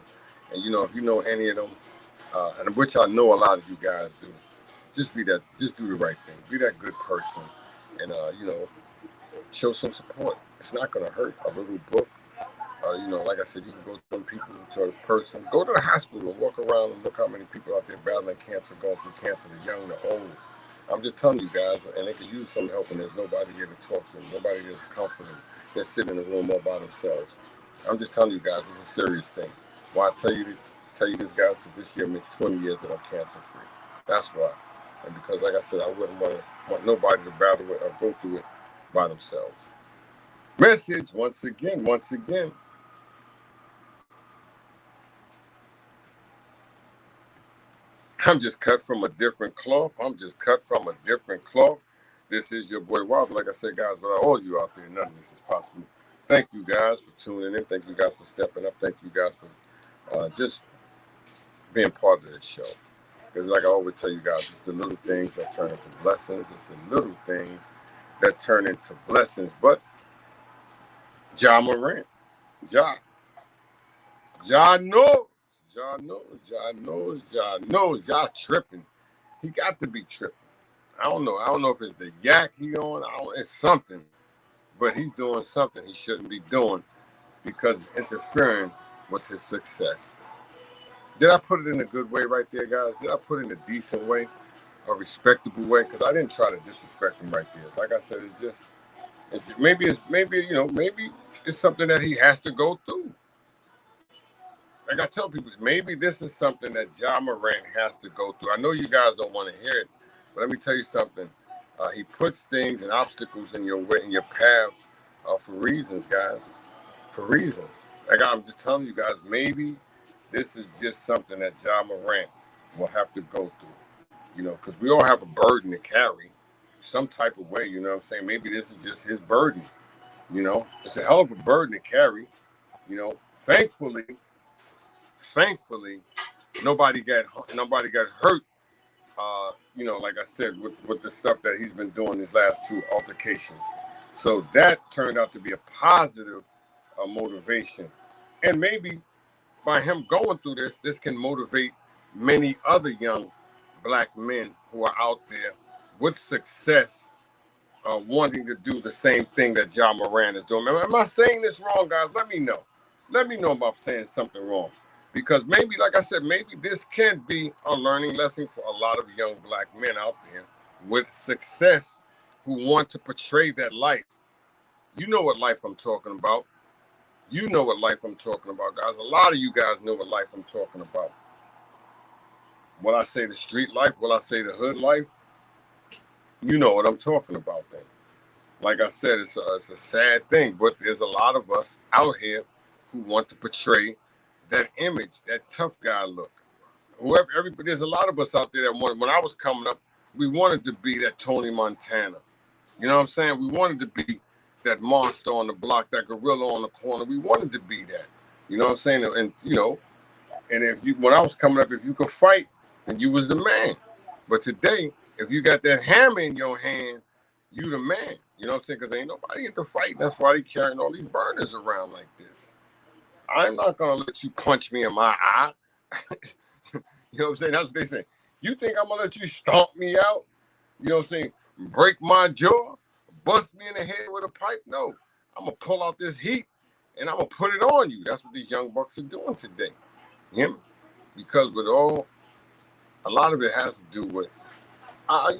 [SPEAKER 1] And, if you know any of them, and which I know a lot of you guys do, just do the right thing. Be that good person and, show some support. It's not going to hurt. A little book, Like I said, you can go to people, to a person, go to the hospital and walk around and look how many people out there battling cancer, going through cancer, the young, the old. I'm just telling you guys, and they could use some help, and there's nobody here to talk to them, nobody here to comfort them. They're sitting in the room all by themselves. I'm just telling you guys, it's a serious thing. Why I tell you this, guys, because this year makes 20 years that I'm cancer free. That's why. And because, like I said, I wouldn't want nobody to battle it or go through it by themselves. Message once again. I'm just cut from a different cloth. This is your boy Wild. Like I said, guys, without all you out there, none of this is possible. Thank you guys for tuning in. Thank you guys for stepping up. Thank you guys for just being part of this show. Because like I always tell you guys, it's the little things that turn into blessings. It's the little things that turn into blessings. But Morant, Ja knows, Ja tripping. He got to be tripping. I don't know if it's the yak he on. It's something, but he's doing something he shouldn't be doing because it's interfering with his success. Did I put it in a good way right there, guys? Did I put it in a decent way, a respectable way? Because I didn't try to disrespect him right there. Like I said, maybe it's something that he has to go through. Like I tell people, maybe this is something that Morant has to go through. I know you guys don't want to hear it, but let me tell you something. He puts things and obstacles in your way, in your path, for reasons, guys. For reasons. Like I'm just telling you guys, maybe this is just something that Morant will have to go through. Because we all have a burden to carry, some type of way. You know what I'm saying? Maybe this is just his burden. It's a hell of a burden to carry. Thankfully, nobody got hurt. Like I said, with the stuff that he's been doing these last two altercations. So that turned out to be a positive motivation. And maybe by him going through this can motivate many other young black men who are out there with success, wanting to do the same thing that Morant is doing. Am I saying this wrong, guys? Let me know. Let me know if I'm saying something wrong. Because maybe, like I said, maybe this can be a learning lesson for a lot of young black men out there with success who want to portray that life. You know what life I'm talking about. You know what life I'm talking about, guys. A lot of you guys know what life I'm talking about. When I say the street life, when I say the hood life, you know what I'm talking about then. Like I said, it's a sad thing, but there's a lot of us out here who want to portray that image, that tough guy look. There's a lot of us out there that when I was coming up, we wanted to be that Tony Montana. You know what I'm saying? We wanted to be that monster on the block, that gorilla on the corner. We wanted to be that. You know what I'm saying? And when I was coming up, if you could fight, then you was the man. But today, if you got that hammer in your hand, you the man. You know what I'm saying? Because ain't nobody into fight. That's why they carrying all these burners around like this. I'm not going to let you punch me in my eye. You know what I'm saying? That's what they say. You think I'm going to let you stomp me out? You know what I'm saying? Break my jaw? Bust me in the head with a pipe? No. I'm going to pull out this heat and I'm going to put it on you. That's what these young bucks are doing today. You hear me? Because a lot of it has to do with, I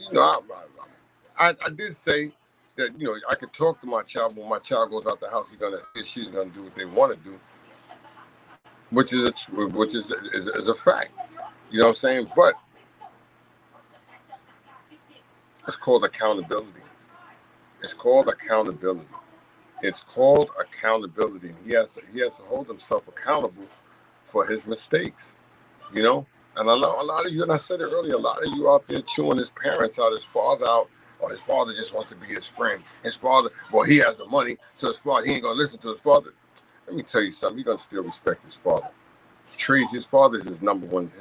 [SPEAKER 1] did say that, I could talk to my child. When my child goes out the house, she's going to do what they want to do, which is a fact. You know what I'm saying? But it's called accountability. It's called accountability. He has to hold himself accountable for his mistakes. And a lot of you, and I said it earlier, a lot of you out there chewing his parents out, his father out, or his father just wants to be his friend. His father, well, he has the money, so his father, he ain't gonna listen to his father. Let me tell you something. He's gonna still respect his father. Tracy, his father is his number one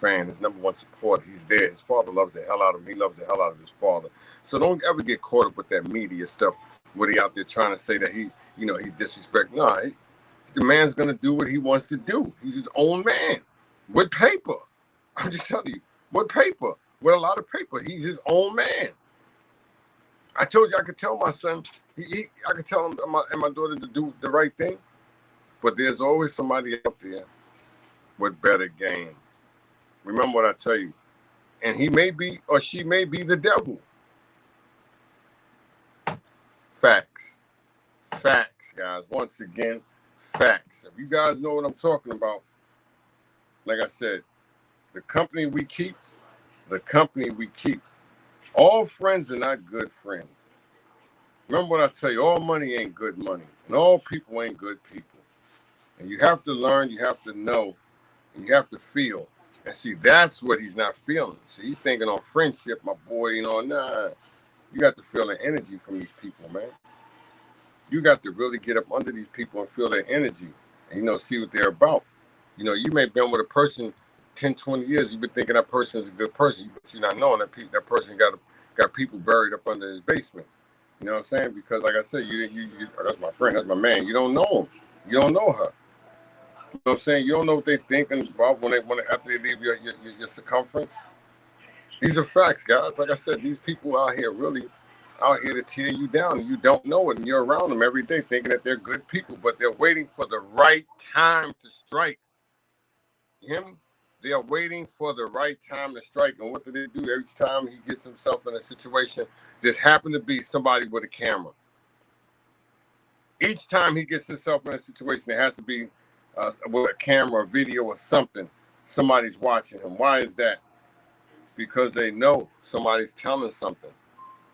[SPEAKER 1] fan, his number one supporter. He's there. His father loves the hell out of him. He loves the hell out of his father. So don't ever get caught up with that media stuff where he out there trying to say that he's disrespecting. No, the man's gonna do what he wants to do. He's his own man with paper. I'm just telling you, with paper, with a lot of paper. He's his own man. I told you I could tell my son, I could tell him and my daughter to do the right thing. But there's always somebody out there with better game. Remember what I tell you. And he may be, or she may be the devil. Facts. Facts, guys. Once again, facts. If you guys know what I'm talking about, like I said, the company we keep, all friends are not good friends. Remember what I tell you, all money ain't good money, and all people ain't good people. And you have to learn, you have to know, and you have to feel. And see, that's what he's not feeling. See, he's thinking on friendship, my boy, nah. You got to feel the energy from these people, man. You got to really get up under these people and feel their energy and, see what they're about. You may have been with a person 10, 20 years. You've been thinking that person is a good person, but you're not knowing that person got people buried up under his basement. You know what I'm saying? Because, like I said, that's my friend, that's my man. You don't know him. You don't know her. You know what I'm saying? You don't know what they're thinking about after they leave your circumference. These are facts, guys. Like I said, these people out here really out here to tear you down, and you don't know it, and you're around them every day thinking that they're good people, but they're waiting for the right time to strike. You hear me? They are waiting for the right time to strike, and what do they do every time he gets himself in a situation? There's happened to be somebody with a camera. Each time he gets himself in a situation, there has to be with a camera, a video, or something. Somebody's watching him. Why is that? Because they know somebody's telling something.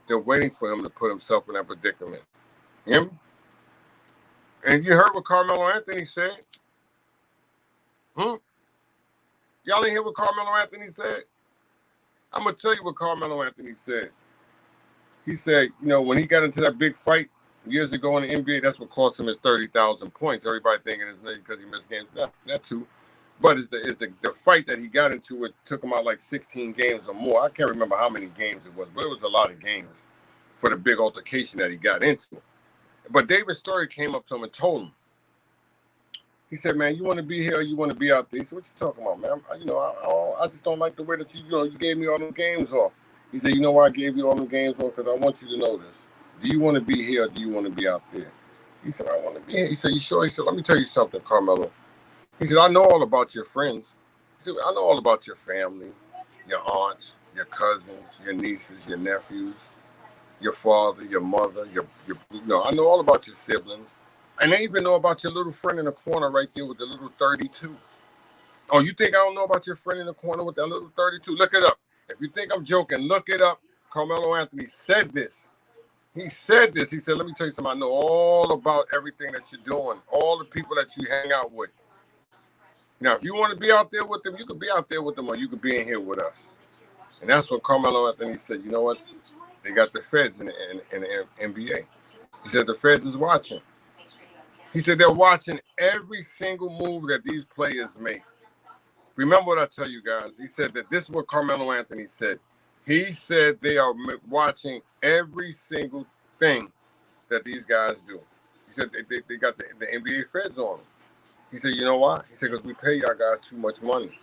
[SPEAKER 1] They're waiting for him to put himself in that predicament. Him? And you heard what Carmelo Anthony said? Y'all didn't hear what Carmelo Anthony said? I'm going to tell you what Carmelo Anthony said. He said, when he got into that big fight years ago in the NBA, that's what cost him his 30,000 points. Everybody thinking it's because he missed games. That too. But it's the fight that he got into, it took him out like 16 games or more. I can't remember how many games it was, but it was a lot of games for the big altercation that he got into. But David Story came up to him and told him, he said, man, you want to be here or you want to be out there? He said, what you talking about, man? I just don't like the way that you gave me all them games off. He said, you know why I gave you all them games off? Because I want you to know this. Do you want to be here or do you want to be out there? He said, I want to be here. He said, you sure? He said, let me tell you something, Carmelo. He said, I know all about your friends. He said, I know all about your family, your aunts, your cousins, your nieces, your nephews, your father, your mother, I know all about your siblings. And I even know about your little friend in the corner right there with the little 32. Oh, you think I don't know about your friend in the corner with that little 32? Look it up. If you think I'm joking, look it up. Carmelo Anthony said this. He said this. He said, let me tell you something. I know all about everything that you're doing, all the people that you hang out with. Now, if you want to be out there with them, you could be out there with them or you could be in here with us. And that's what Carmelo Anthony said, you know what? They got the feds in the NBA. He said the feds is watching. He said they're watching every single move that these players make. Remember what I tell you guys. He said that this is what Carmelo Anthony said. He said they are watching every single thing that these guys do. He said they got the NBA feds on them. He said, you know why? He said, because we pay y'all guys too much money.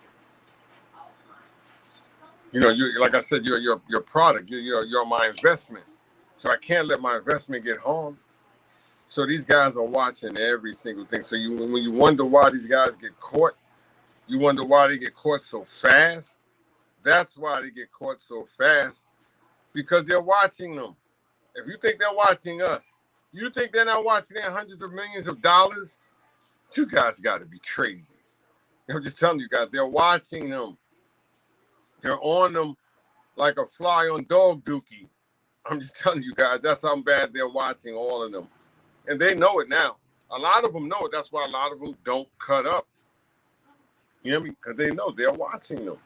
[SPEAKER 1] You like I said, you're your product. You're my investment. So I can't let my investment get harmed. So these guys are watching every single thing. So when you wonder why these guys get caught, you wonder why they get caught so fast. That's why they get caught so fast, because they're watching them. If you think they're watching us, you think they're not watching their hundreds of millions of dollars? You guys got to be crazy. I'm just telling you guys, they're watching them. They're on them like a fly on dog dookie. I'm just telling you guys, that's how bad they're watching all of them. And they know it now. A lot of them know it. That's why a lot of them don't cut up. You hear me? Because they know they're watching them.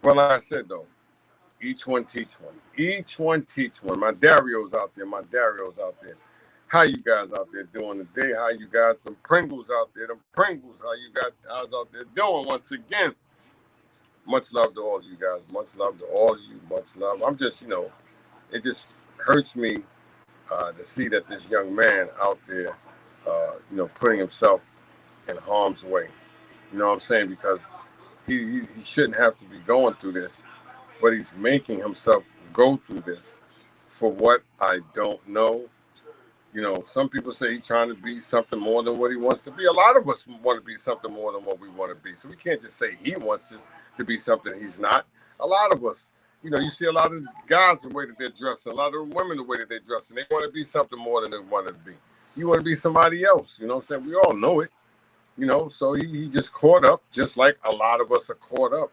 [SPEAKER 1] Well, like I said, though, each one teach one. Each one teach one. My Dario's out there. How you guys out there doing today? How you guys, them Pringles out there, how you guys out there doing once again? Much love to all of you guys. Much love to all of you. Much love. I'm just, it just hurts me to see that this young man out there, putting himself in harm's way. You know what I'm saying? Because he shouldn't have to be going through this, but he's making himself go through this for what I don't know. You know, some people say he's trying to be something more than what he wants to be. A lot of us want to be something more than what we want to be. So we can't just say he wants to be something he's not. A lot of us, you know, you see a lot of guys the way that they're dressing, a lot of women the way that they're dressing. They want to be something more than they want to be. You want to be somebody else. You know what I'm saying? We all know it. You know, so he just caught up, just like a lot of us are caught up.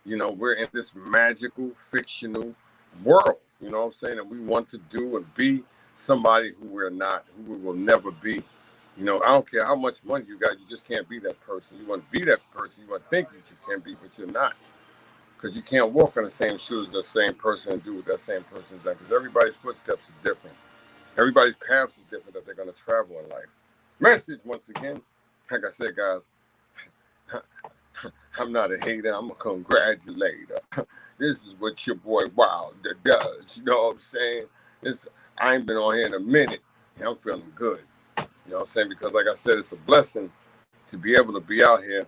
[SPEAKER 1] You know, we're in this magical, fictional world, you know what I'm saying? And we want to do and be somebody who we're not, who we will never be. You know, I don't care how much money you got, you just can't be that person. You want to be that person, you want to think that you can be, but you're not. Because you can't walk on the same shoes as the same person and do what that same person's done. Because everybody's footsteps is different. Everybody's paths is different that they're going to travel in life. Message once again, like I said, guys, I'm not a hater, I'm a congratulator. This is what your boy Wilder does. You know what I'm saying? I ain't been on here in a minute, and I'm feeling good. You know what I'm saying? Because like I said, it's a blessing to be able to be out here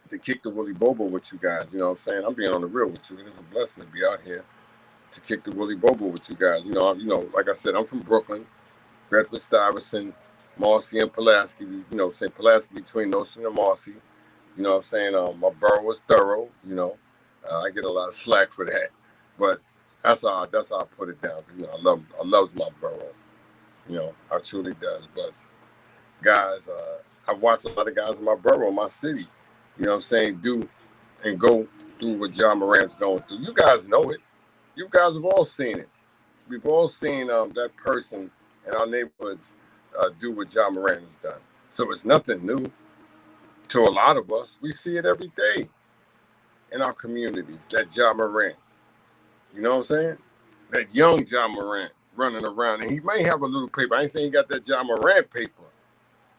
[SPEAKER 1] to kick the Willy Bobo with you guys. You know what I'm saying? I'm being on the real with you. It is a blessing to be out here to kick the Willy Bobo with you guys. You know, like I said, I'm from Brooklyn, Bedford Stuyvesant, Marcy, and Pulaski. You know what I'm saying? Pulaski between Notion and Marcy. You know what I'm saying? My borough was thorough, you know. I get a lot of slack for that. But that's how I put it down. You know, I love my borough. You know, I truly does. But guys, I watch a lot of guys in my borough, my city, you know what I'm saying, do and go through what John Morant's going through. You guys know it. You guys have all seen it. We've all seen that person in our neighborhoods do what John Morant has done. So it's nothing new. To a lot of us, we see it every day in our communities, that John Morant. You know what I'm saying? That young John Morant running around. And he may have a little paper. I ain't saying he got that John Morant paper,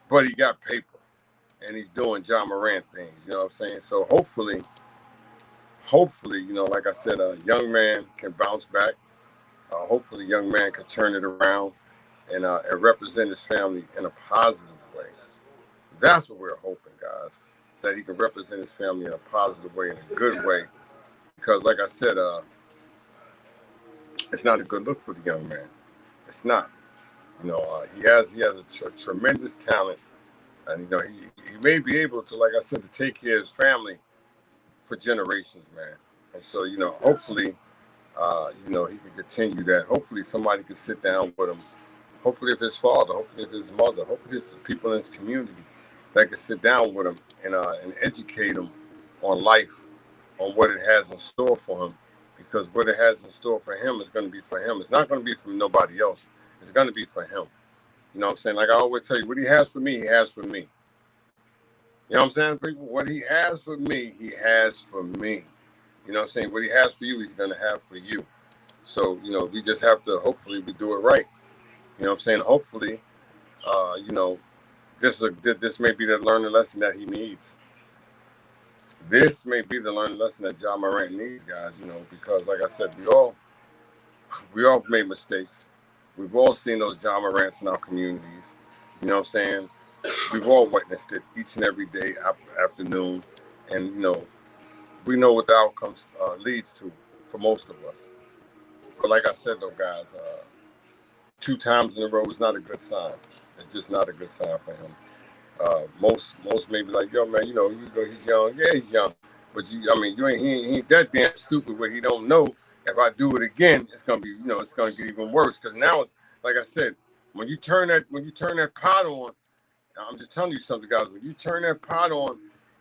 [SPEAKER 1] but he got paper. And he's doing John Morant things. You know what I'm saying? So hopefully, you know, like I said, a young man can bounce back. Hopefully, a young man can turn it around and represent his family in a positive way. That's what we're hoping, guys, that he can represent his family in a positive way, in a good way. Because, like I said, it's not a good look for the young man. It's not. You know, he has a tremendous talent, and you know he may be able to, like I said, to take care of his family for generations, man. And so, you know, hopefully, you know, he can continue that. Hopefully, somebody can sit down with him. Hopefully, if his father, hopefully, if his mother, hopefully, there's people in his community that can sit down with him and educate him on life, on what it has in store for him. Because what it has in store for him is going to be for him. It's not going to be from nobody else. It's going to be for him. You know what I'm saying? Like I always tell you, what he has for me, he has for me. You know what I'm saying, people? What he has for me, he has for me. You know what I'm saying? What he has for you, he's going to have for you. So, you know, we just have to, hopefully, we do it right. You know what I'm saying? Hopefully, you know, this may be the learning lesson that he needs. This may be the learning lesson that John Morant needs, guys, you know, because like I said, we all made mistakes. We've all seen those John Morants in our communities. You know what I'm saying? We've all witnessed it each and every day, afternoon. And, you know, we know what the outcomes leads to for most of us. But like I said, though, guys, 2 times in a row is not a good sign. It's just not a good sign for him. Most may be like, yo, man, you know, he's young. Yeah, he's young. But he ain't that damn stupid where he don't know if I do it again, it's gonna be, you know, it's gonna get even worse. Because now, like I said, when you turn that pot on, I'm just telling you something, guys. When you turn that pot on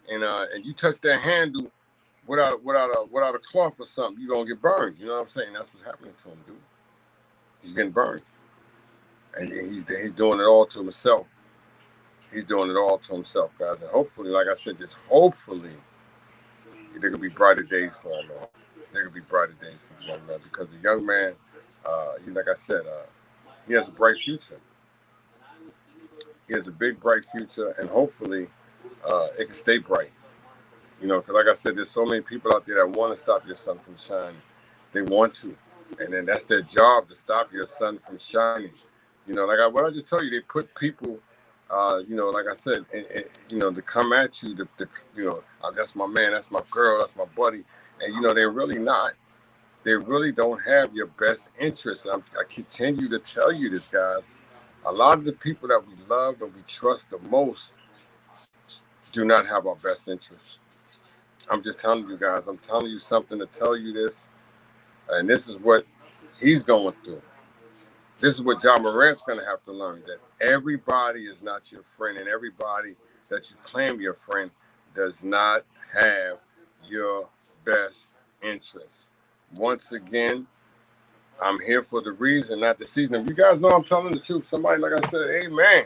[SPEAKER 1] and you touch that handle without a cloth or something, you're gonna get burned. You know what I'm saying? That's what's happening to him, dude. He's getting burned, and he's doing it all to himself. He's doing it all to himself, guys. And hopefully, like I said, just hopefully, there could be brighter days for him, man. There could be brighter days for the young man, because the young man, like I said, he has a bright future. He has a big, bright future, and hopefully, it can stay bright. You know, because like I said, there's so many people out there that want to stop your sun from shining. They want to, and then that's their job, to stop your sun from shining. You know, like what I just told you, they put people, you know, like I said, you know, to come at you, you know, that's my man, that's my girl, that's my buddy, and you know, they're really not. They really don't have your best interest. I continue to tell you this, guys. A lot of the people that we love and we trust the most do not have our best interests. I'm just telling you guys. I'm telling you something to tell you this, and this is what he's going through. This is what John Morant's going to have to learn, that everybody is not your friend, and everybody that you claim your friend does not have your best interests. Once again, I'm here for the reason, not the season. If you guys know I'm telling the truth, somebody, like I said, amen.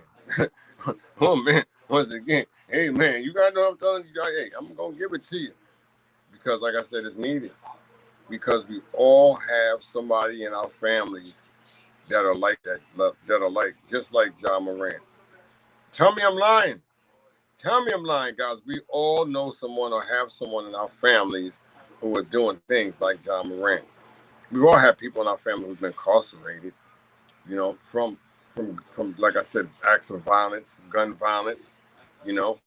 [SPEAKER 1] Oh, man. Once again, amen. You guys know I'm telling you, hey, I'm going to give it to you. Because, like I said, it's needed. Because we all have somebody in our families that are like that, that are like, just like John Morant. Tell me I'm lying. Tell me I'm lying, guys. We all know someone or have someone in our families who are doing things like John Morant. We all have people in our family who've been incarcerated, you know, from like I said, acts of violence, gun violence, you know.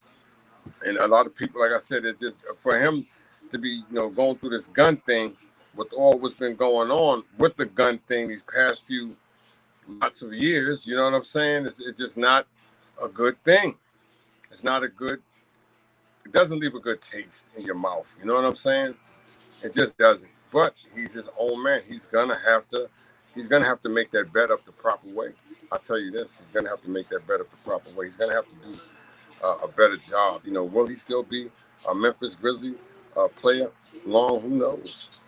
[SPEAKER 1] And a lot of people, like I said, it just for him to be, you know, going through this gun thing with all what's been going on with the gun thing these past few lots of years, you know what I'm saying? It's just not a good thing. It's not a good, it doesn't leave a good taste in your mouth. You know what I'm saying? It just doesn't. But he's his own man. He's gonna have to make that bet up the proper way. I'll tell you this, he's gonna have to make that bet up the proper way. He's gonna have to do a better job. You know, will he still be a Memphis Grizzly player long? Who knows?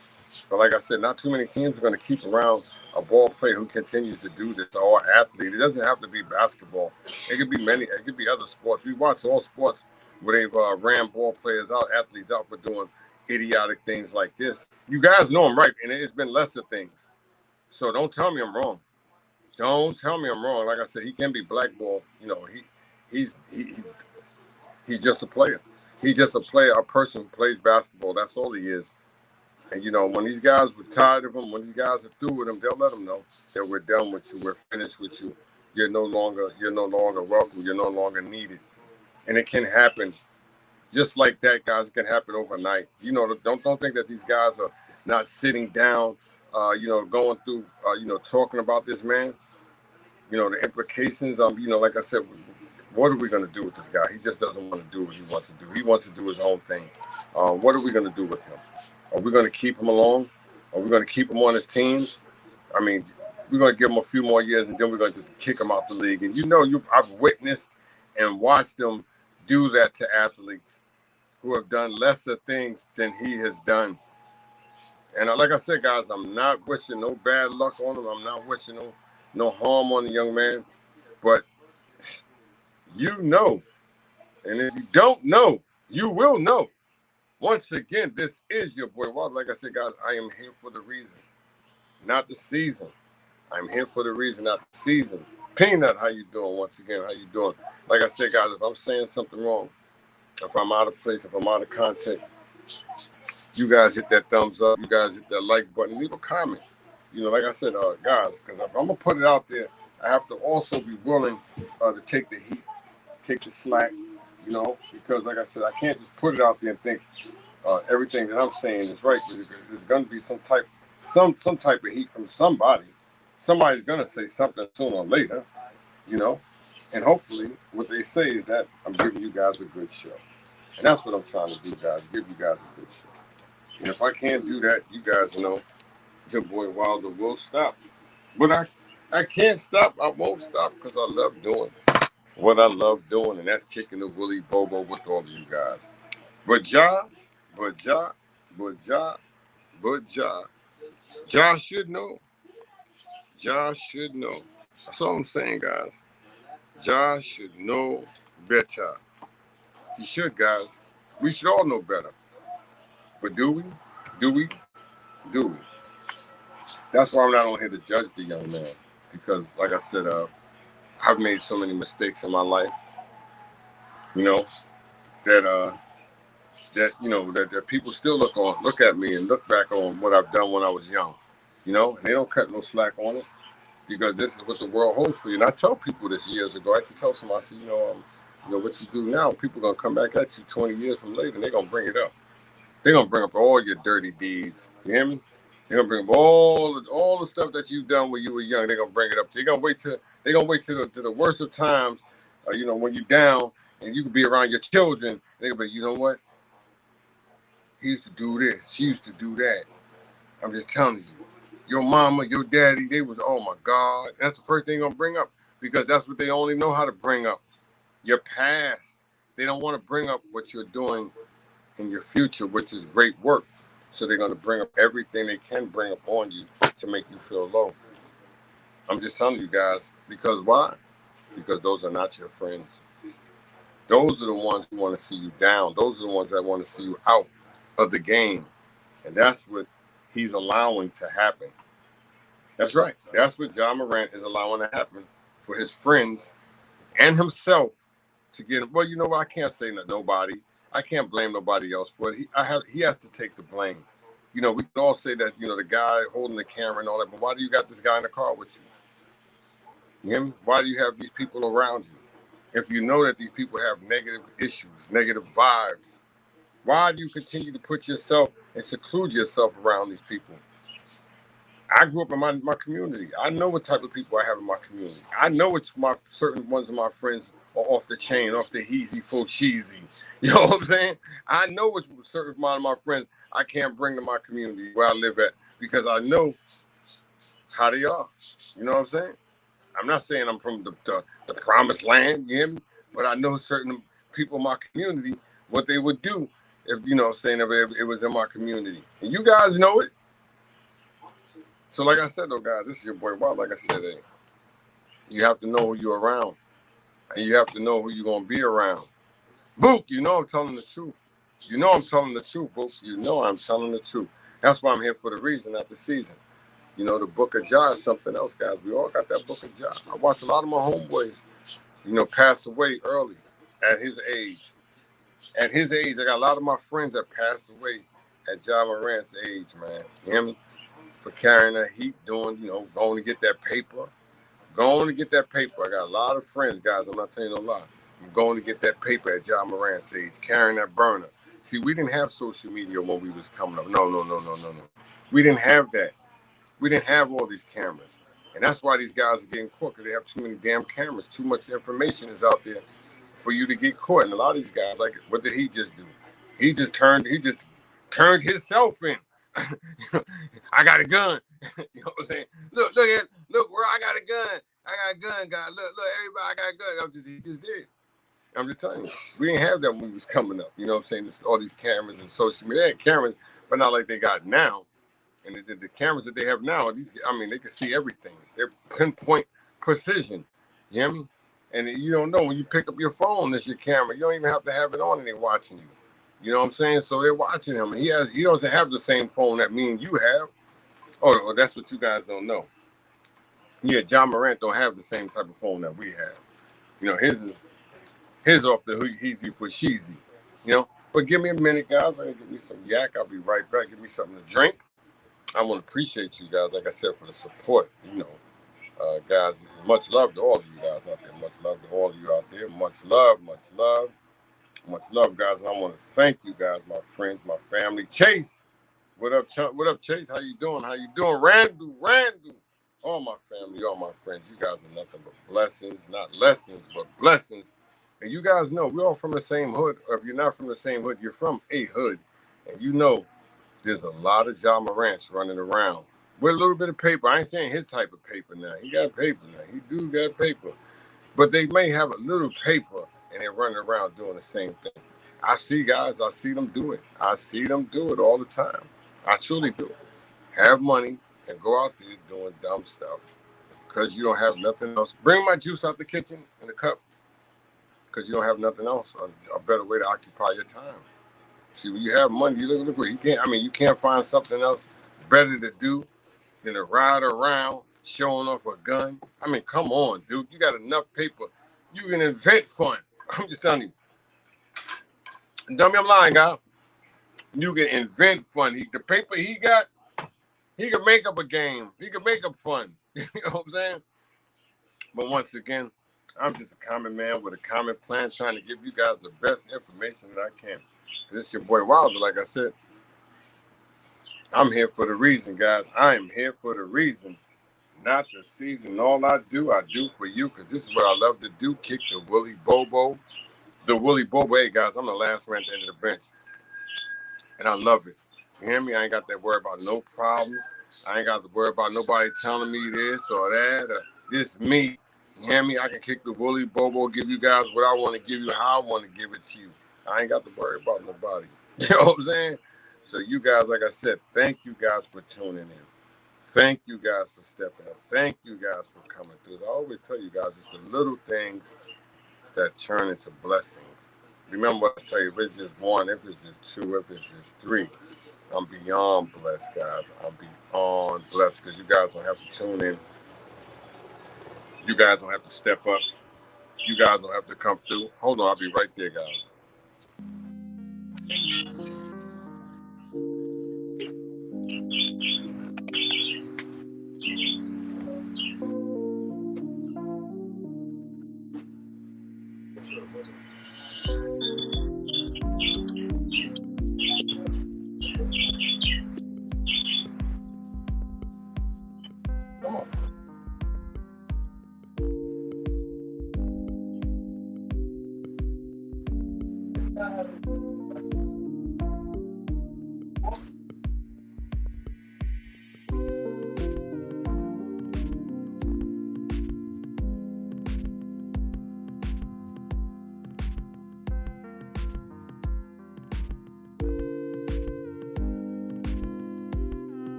[SPEAKER 1] But like I said, not too many teams are going to keep around a ball player who continues to do this, or athlete. It doesn't have to be basketball. It could be many. It could be other sports. We watch all sports where they've ran ball players out, athletes out for doing idiotic things like this. You guys know I'm right, and it's been lesser things. So don't tell me I'm wrong. Don't tell me I'm wrong. Like I said, he can be blackballed. You know, he's just a player. He's just a player, a person who plays basketball. That's all he is. And, you know, when these guys were tired of him, when these guys are through with him, they'll let him know that we're done with you. We're finished with you. You're no longer welcome. You're no longer needed. And it can happen just like that, guys. It can happen overnight. You know, don't think that these guys are not sitting down, you know, going through, you know, talking about this man. You know, the implications. You know, like I said, what are we going to do with this guy? He just doesn't want to do what he wants to do. He wants to do his own thing. What are we going to do with him? Are we going to keep him along? Are we going to keep him on his team? I mean, we're going to give him a few more years, and then we're going to just kick him out the league. And you know, I've witnessed and watched them do that to athletes who have done lesser things than he has done. And like I said, guys, I'm not wishing no bad luck on him. I'm not wishing no harm on the young man. But you know, and if you don't know, you will know. Once again, this is your boy Walter. Like I said, guys, I am here for the reason, not the season. I'm here for the reason, not the season. Peanut, how you doing? Once again, how you doing? Like I said, guys, if I'm saying something wrong, if I'm out of place, if I'm out of context, you guys hit that thumbs up. You guys hit that like button. Leave a comment. You know, like I said, guys, because if I'm going to put it out there, I have to also be willing to take the heat, take the slack, you know, because like I said, I can't just put it out there and think everything that I'm saying is right. There's going to be some type of heat from somebody. Somebody's going to say something sooner or later, you know, and hopefully what they say is that I'm giving you guys a good show. And that's what I'm trying to do, guys, give you guys a good show. And if I can't do that, you guys know your boy Wilder will stop. But I can't stop. I won't stop because I love doing what I love doing, and that's kicking the Willy Bobo with all of you guys. But Ja should know. Ja should know. That's all I'm saying, guys. Ja should know better. He should, guys. We should all know better. But do we? Do we? Do we? That's why I'm not on here to judge the young man. Because, like I said, I've made so many mistakes in my life, you know, that you know that people still look at me and look back on what I've done when I was young, you know, and they don't cut no slack on it because this is what the world holds for you. And I tell people this years ago. I used to tell somebody, I said, you know, what you do now, people are gonna come back at you 20 years from later, and they're gonna bring it up. They're gonna bring up all your dirty deeds. You hear me? They're gonna bring up all the stuff that you've done when you were young. They're gonna bring it up. They're gonna wait till They're gonna wait to the worst of times, you know, when you're down and you can be around your children. They'll be, you know what? He used to do this. She used to do that. I'm just telling you. Your mama, your daddy, they was, oh my God. That's the first thing they're gonna bring up because that's what they only know how to bring up. Your past. They don't want to bring up what you're doing in your future, which is great work. So they're gonna bring up everything they can bring up on you to make you feel low. I'm just telling you guys, because why? Because those are not your friends. Those are the ones who want to see you down. Those are the ones that want to see you out of the game. And that's what he's allowing to happen. That's right. That's what John Morant is allowing to happen for his friends and himself to get. Well, you know what? I can't say nobody. I can't blame nobody else for it. He has to take the blame. You know, we can all say that, you know, the guy holding the camera and all that, but why do you got this guy in the car with you? You hear me? Why do you have these people around you? If you know that these people have negative issues, negative vibes, why do you continue to put yourself and seclude yourself around these people? I grew up in my community. I know what type of people I have in my community. I know which my certain ones of my friends are off the chain, off the heezy, full cheesy. You know what I'm saying? I know which certain amount of my friends I can't bring to my community where I live at because I know how they are. You know what I'm saying? I'm not saying I'm from the promised land, you hear me? But I know certain people in my community, what they would do if, you know, saying if it was in my community. And you guys know it. So like I said, though, guys, this is your boy Wild. Like I said, hey, you have to know who you're around. And you have to know who you're going to be around. Book, you know I'm telling the truth. You know I'm telling the truth, Book. You know I'm telling the truth. That's why I'm here for the reason, not the season. You know, the book of John is something else, guys. We all got that book of John. I watched a lot of my homeboys, you know, pass away early at his age. At his age, I got a lot of my friends that passed away at John Morant's age, man. You hear me? For carrying that heat, doing, you know, going to get that paper. Going to get that paper. I got a lot of friends, guys. I'm not telling you no lie. I'm going to get that paper at John Morant's age, carrying that burner. See, we didn't have social media when we was coming up. No. We didn't have that. We didn't have all these cameras. And that's why these guys are getting caught, because they have too many damn cameras. Too much information is out there for you to get caught. And a lot of these guys, like, what did he just do? He just turned himself in. I got a gun. You know what I'm saying? Look, where I got a gun. I got a gun, guys. Look, everybody, I got a gun. He just did. I'm just telling you, we didn't have that when we was coming up. You know what I'm saying? All these cameras and social media. They had cameras, but not like they got now. And the cameras that they have now, they can see everything. They're pinpoint precision. You hear me? And you don't know when you pick up your phone, that's your camera. You don't even have to have it on and they're watching you. You know what I'm saying? So they're watching him. He doesn't have the same phone that me and you have. Oh, that's what you guys don't know. Yeah, John Morant don't have the same type of phone that we have. You know, his off the heezy for sheezy. You know? But give me a minute, guys. I'm gonna give me some yak. I'll be right back. Give me something to drink. I want to appreciate you guys, like I said, for the support. You know, guys, much love to all of you guys out there. Much love to all of you out there. Much love, guys. And I want to thank you guys, my friends, my family. Chase, what up, Chase? How you doing? Randall. All my family, all my friends. You guys are nothing but blessings, not lessons, but blessings. And you guys know we're all from the same hood. Or if you're not from the same hood, you're from a hood, and you know. There's a lot of John Morants running around with a little bit of paper. I ain't saying his type of paper now. He got paper now. He do got paper. But they may have a little paper and they're running around doing the same thing. I see them do it. I see them do it all the time. I truly do. Have money and go out there doing dumb stuff because you don't have nothing else. Bring my juice out the kitchen in a cup because you don't have nothing else. A better way to occupy your time. See, when you have money, you look for you can't find something else better to do than to ride around showing off a gun. I mean, come on, dude. You got enough paper. You can invent fun. I'm just telling you. Tell me I'm lying, guy. You can invent fun. The paper he got, he can make up a game. He can make up fun. You know what I'm saying? But once again, I'm just a common man with a common plan trying to give you guys the best information that I can. This is your boy Wilder, like I said. I'm here for the reason, guys. I am here for the reason, not the season. All I do for you, because this is what I love to do, kick the Willie Bobo. The Willie Bobo, hey guys, I'm the last man at the end of the bench. And I love it. You hear me? I ain't got to worry about no problems. I ain't got to worry about nobody telling me this or that. Or this me. You hear me? I can kick the Willie Bobo, give you guys what I want to give you, how I want to give it to you. I ain't got to worry about nobody. You know what I'm saying? So you guys, like I said, thank you guys for tuning in. Thank you guys for stepping up. Thank you guys for coming through. I always tell you guys, it's the little things that turn into blessings. Remember what I tell you, if it's just one, if it's just two, if it's just three, I'm beyond blessed, guys. I'm beyond blessed because you guys don't have to tune in. You guys don't have to step up. You guys don't have to come through. Hold on, I'll be right there, guys. Come on.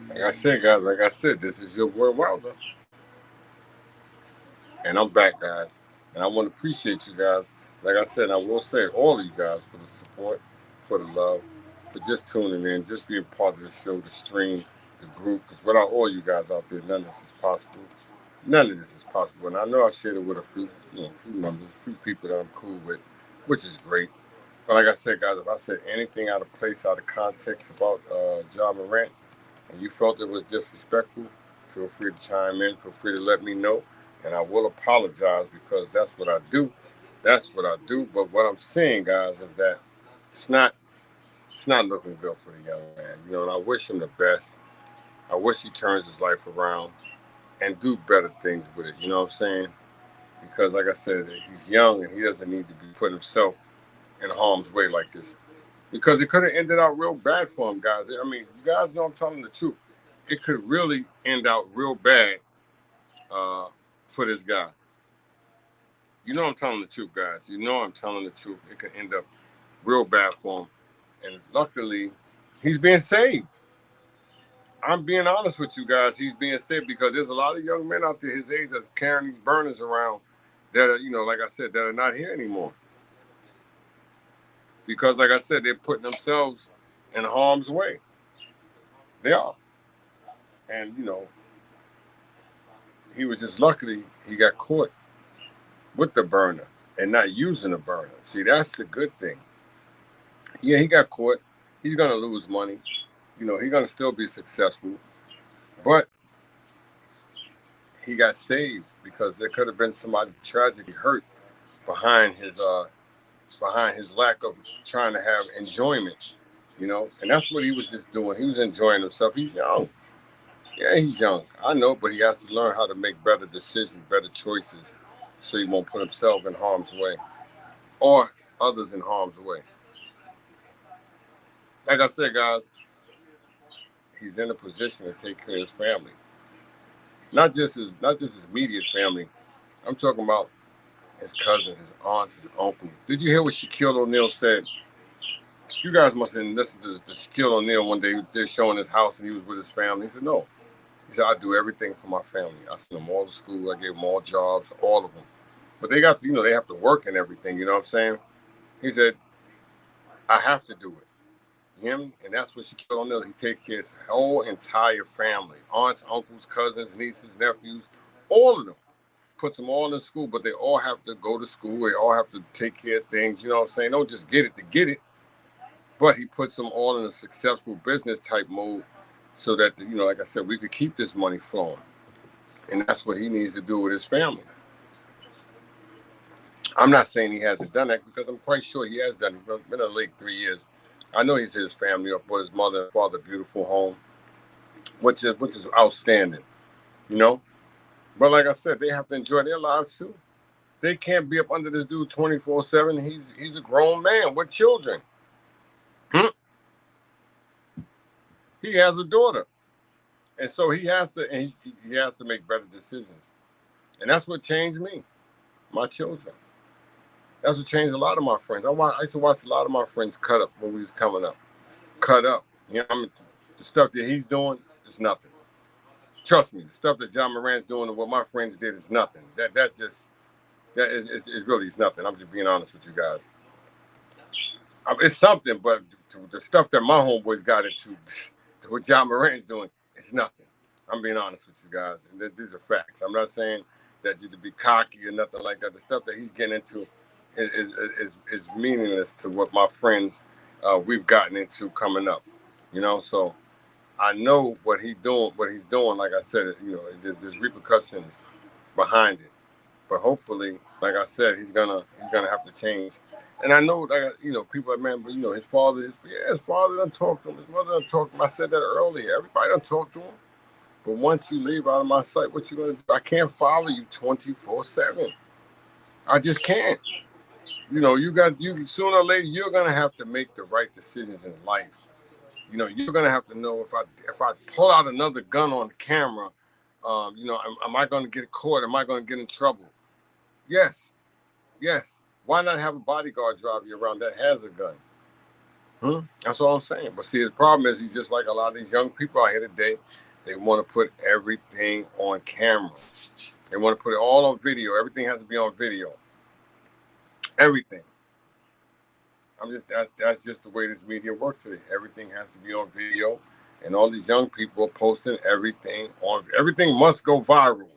[SPEAKER 1] Like I said, guys, like I said, this is your boy Wilder. And I'm back, guys. And I want to appreciate you guys. Like I said, I will say all of you guys for the support, for the love, for just tuning in, just being part of the show, the stream, the group. Because without all you guys out there, none of this is possible. None of this is possible. And I know I shared it with a few, few members, a few people that I'm cool with, which is great. But like I said, guys, if I said anything out of place, out of context about Ja Morant, and you felt it was disrespectful, feel free to chime in. Feel free to let me know. And I will apologize because that's what I do. That's what I do. But what I'm saying, guys, is that it's not looking good for the young man. And I wish him the best. I wish he turns his life around and do better things with it. You know what I'm saying? Because like I said, he's young and he doesn't need to be putting himself in harm's way like this. Because it could have ended out real bad for him, guys. I mean, you guys know I'm telling the truth. It could really end out real bad for this guy. You know I'm telling the truth, guys. You know I'm telling the truth. It could end up real bad for him. And luckily, he's being saved. I'm being honest with you guys. He's being saved because there's a lot of young men out there his age that's carrying these burners around that are, like I said, that are not here anymore. Because, like I said, they're putting themselves in harm's way. They are. And, he was just lucky he got caught with the burner and not using the burner. See, that's the good thing. Yeah, he got caught. He's going to lose money. He's going to still be successful. But he got saved because there could have been somebody tragically hurt behind his lack of trying to have enjoyment, And that's what he was just doing. He was enjoying himself. He's young. Yeah, he's young. I know, but he has to learn how to make better decisions, better choices. so he won't put himself in harm's way or others in harm's way. Like I said, guys, he's in a position to take care of his family, not just his immediate family. I'm talking about his cousins, his aunts, his uncle. Did you hear what Shaquille O'Neal said? You guys must have listened to Shaquille O'Neal one day. They're showing his house and he was with his family. He said, no. He said, I do everything for my family. I sent them all to school. I gave them all jobs, all of them. But they got, they have to work and everything. You know what I'm saying? He said, I have to do it. Him, and that's what Shaquille O'Neal, he takes care of his whole entire family. Aunts, uncles, cousins, nieces, nephews, all of them. Puts them all in school, but they all have to go to school. They all have to take care of things. You know what I'm saying? Don't just get it to get it. But he puts them all in a successful business type mode so that, like I said, we could keep this money flowing. And that's what he needs to do with his family. I'm not saying he hasn't done that because I'm quite sure he has done it. He's been in the league 3 years. I know he's his family up with his mother and father, beautiful home, which is outstanding, you know. But like I said, they have to enjoy their lives too. They can't be up under this dude 24/7. He's a grown man with children. He has a daughter, and so he has to make better decisions. And that's what changed me, my children. That's what changed a lot of my friends. I used to watch a lot of my friends cut up when we was coming up. Cut up. The stuff that he's doing is nothing. Trust me, the stuff that John Morant's doing and what my friends did is nothing. That is really is nothing. I'm just being honest with you guys. It's something, but the stuff that my homeboys got into, what John Morant's doing, it's nothing. I'm being honest with you guys. And these are facts. I'm not saying that you to be cocky or nothing like that. The stuff that he's getting into is meaningless to what my friends we've gotten into coming up. So I know what he's doing. Like I said, there's repercussions behind it. But hopefully, like I said, he's gonna have to change. And I know, people are man, but his father, his father done talk to him, his mother done talk to him. I said that earlier. Everybody done talk to him. But once you leave out of my sight, what you gonna do? I can't follow you 24/7. I just can't. You sooner or later you're gonna have to make the right decisions in life. You're gonna have to know if I pull out another gun on camera, am I gonna get caught? Am I gonna get in trouble? Yes. Why not have a bodyguard drive you around that has a gun? That's all I'm saying. But see, his problem is he's just like a lot of these young people out here today. They want to put everything on camera. They want to put it all on video. Everything has to be on video. Everything. That's just the way this media works today. Everything has to be on video, and all these young people are posting everything on. Everything must go viral.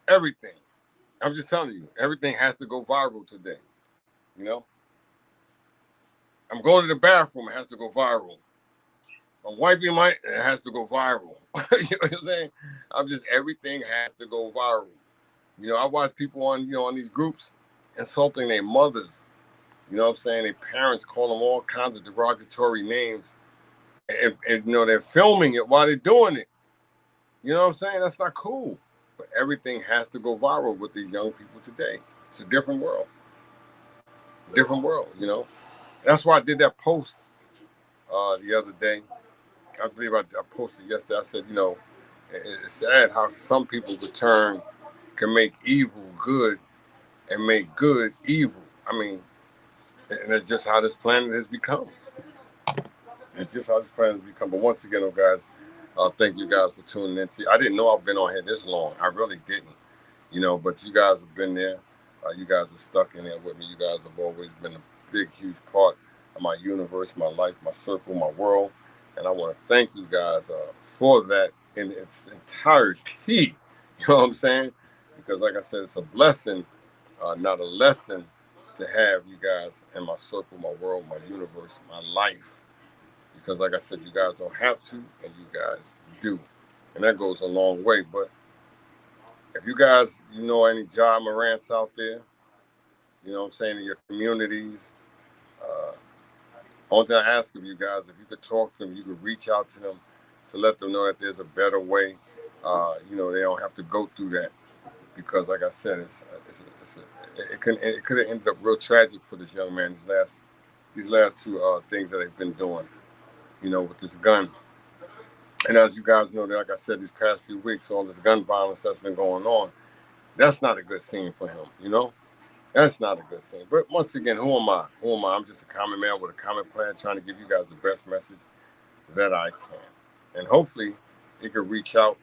[SPEAKER 1] Everything. I'm just telling you, everything has to go viral today. I'm going to the bathroom, it has to go viral. I'm wiping it has to go viral. You know what I'm saying? Everything has to go viral. I watch people on these groups insulting their mothers. You know what I'm saying? Their parents call them all kinds of derogatory names. And they're filming it while they're doing it. You know what I'm saying? That's not cool. But everything has to go viral with these young people today. It's a different world. Different world, That's why I did that post the other day. I believe I posted yesterday. I said, it's sad how some people can make evil good and make good evil. I mean, and that's just how this planet has become. It's just how this planet has become. But once again, guys, thank you guys for tuning in. I didn't know I've been on here this long. I really didn't. But you guys have been there. You guys are stuck in there with me. You guys have always been a big, huge part of my universe, my life, my circle, my world. And I want to thank you guys for that in its entirety. You know what I'm saying? Because like I said, it's a blessing, not a lesson, to have you guys in my circle, my world, my universe, my life. Because like I said, you guys don't have to, and you guys do. And that goes a long way. But if you guys, any John Morants out there, you know what I'm saying, in your communities, only thing I ask of you guys, if you could talk to them, you could reach out to them to let them know that there's a better way. They don't have to go through that. because, like I said, it could have ended up real tragic for this young man. These last two things that they've been doing, with this gun. And as you guys know, like I said, these past few weeks, all this gun violence that's been going on, that's not a good scene for him. That's not a good scene. But once again, who am I? Who am I? I'm just a common man with a common plan, trying to give you guys the best message that I can. And hopefully, it could reach out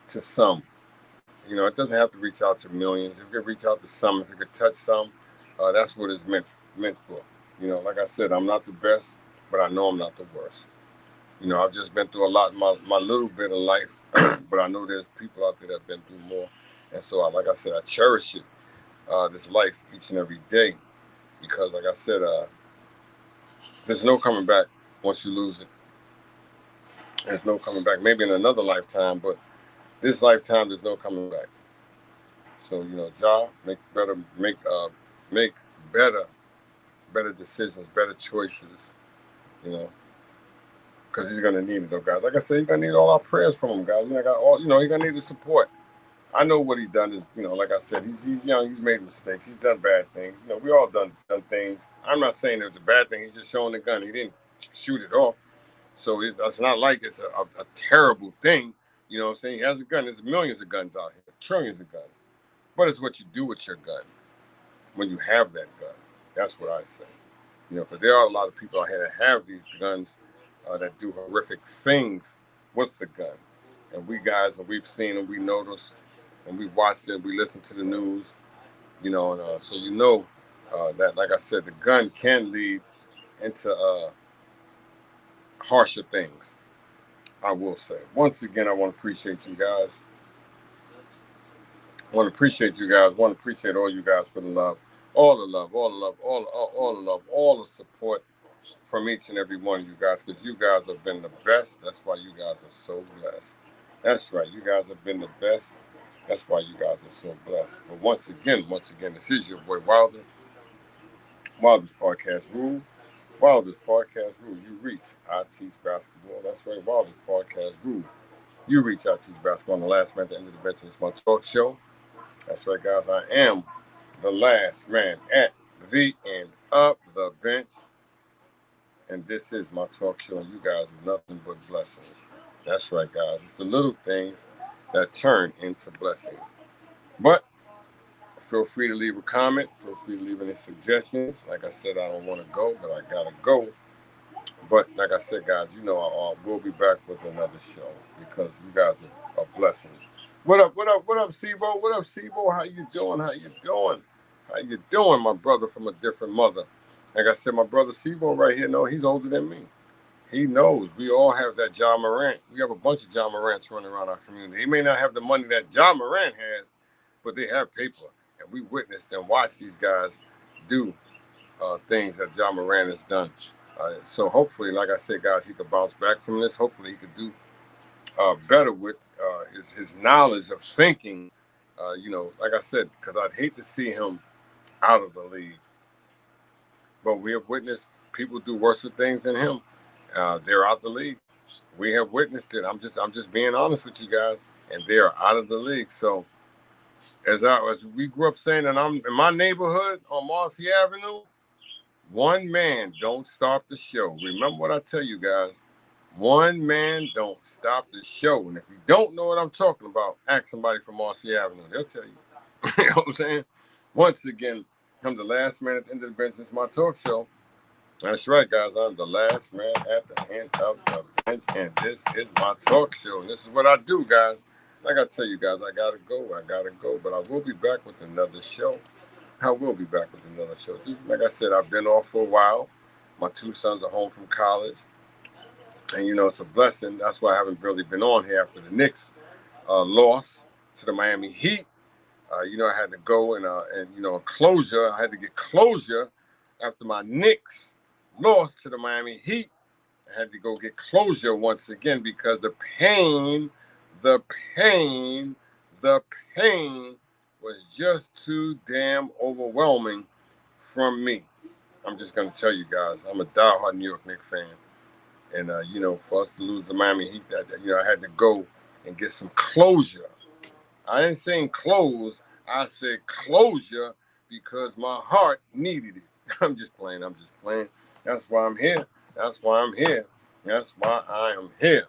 [SPEAKER 1] to some. It doesn't have to reach out to millions. If it could reach out to some, if it could touch some, that's what it's meant for. Like I said, I'm not the best, but I know I'm not the worst. I've just been through a lot in my little bit of life, but I know there's people out there that have been through more. And so, like I said, I cherish it, this life each and every day, because, like I said, there's no coming back once you lose it. There's no coming back. Maybe in another lifetime, but this lifetime, there's no coming back. So, Jah, make better decisions, better choices, because he's gonna need it, though, guys. Like I said, he's gonna need all our prayers from him, guys. He's gonna need the support. I know what he's done is, like I said, he's young, he's made mistakes, he's done bad things. We all done things. I'm not saying it was a bad thing. He's just showing the gun. He didn't shoot it off, so it's not like it's a terrible thing. You know what I'm saying? He has a gun. There's millions of guns out here, trillions of guns. But it's what you do with your gun when you have that gun. That's what I say. Because there are a lot of people out here that have these guns that do horrific things with the guns. And we've seen them, we noticed, and we watched it, we listened to the news, and so that, like I said, the gun can lead into harsher things, I will say. Once again, I want to appreciate you guys. I want to appreciate you guys. I want to appreciate all you guys for the love. All the love, all the love, all the love, all the support from each and every one of you guys, because you guys have been the best. That's why you guys are so blessed. That's right. You guys have been the best. That's why you guys are so blessed. But once again, this is your boy Wilder. Wilder's Podcast Rule. Wilder's Podcast Rule. You reach I Teach Basketball. That's right. Wilder's Podcast Rule. You reach I Teach Basketball. On the last man at the end of the bench. It's my talk show. That's right, guys. I am the last man at the end of the bench. And this is my talk show. And you guys are nothing but blessings. That's right, guys. It's the little things that turn into blessings. But feel free to leave a comment. Feel free to leave any suggestions. Like I said, I don't want to go, but I got to go. But like I said, guys, we'll be back with another show because you guys are blessings. What up, Sebo? What up, Sebo? How you doing, my brother from a different mother? Like I said, my brother Sebo right here, he's older than me. He knows. We all have that Ja Morant. We have a bunch of Ja Morants running around our community. He may not have the money that Ja Morant has, but they have paper. And we witnessed and watched these guys do things that Ja Morant has done. So hopefully, like I said, guys, he could bounce back from this. Hopefully he could do better with his knowledge of thinking. Like I said, because I'd hate to see him out of the league. But we have witnessed people do worse things than him. They're out the league. We have witnessed it. I'm just being honest with you guys, and they are out of the league. So as we grew up saying, and I'm in my neighborhood on Marcy Avenue, one man don't stop the show. Remember what I tell you guys. One man don't stop the show. And if you don't know what I'm talking about, ask somebody from Marcy Avenue. They'll tell you. You know what I'm saying? Once again, I'm the last man at the end of the bench. It's my talk show. That's right, guys. I'm the last man at the end of the bench, and this is my talk show. And this is what I do, guys. Like I tell you guys, I gotta go. But I will be back with another show. Just like I said, I've been off for a while. My two sons are home from college. And, it's a blessing. That's why I haven't really been on here after the Knicks loss to the Miami Heat. I had to go and closure. I had to get closure after my Knicks lost to the Miami Heat. I had to go get closure once again because the pain was just too damn overwhelming from me. I'm just going to tell you guys, I'm a diehard New York Knicks fan. And, for us to lose the Miami Heat, I had to go and get some closure. I ain't saying close. I said closure because my heart needed it. I'm just playing. I'm just playing. That's why I'm here. That's why I'm here. That's why I am here.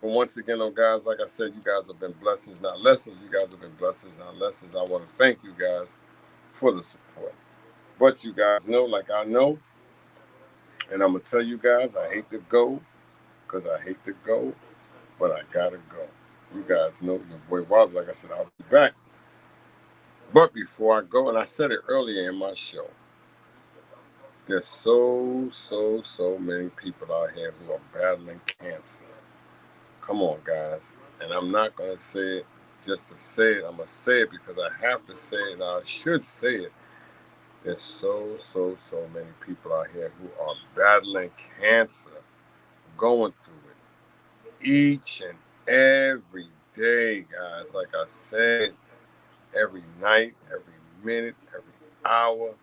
[SPEAKER 1] But once again, oh guys, like I said, you guys have been blessings, not lessons. You guys have been blessings, not lessons. I want to thank you guys for the support. But you guys know, like I know, and I'm gonna tell you guys, I hate to go because I hate to go, but I gotta go. You guys know your boy Rob. Like I said, I'll be back. But before I go, and I said it earlier in my show, there's so many people out here who are battling cancer. Come on, guys. And I'm not going to say it just to say it. I'm going to say it because I have to say it. And I should say it. There's so many people out here who are battling cancer, going through it each and every day, guys. Like I said, every night, every minute, every hour.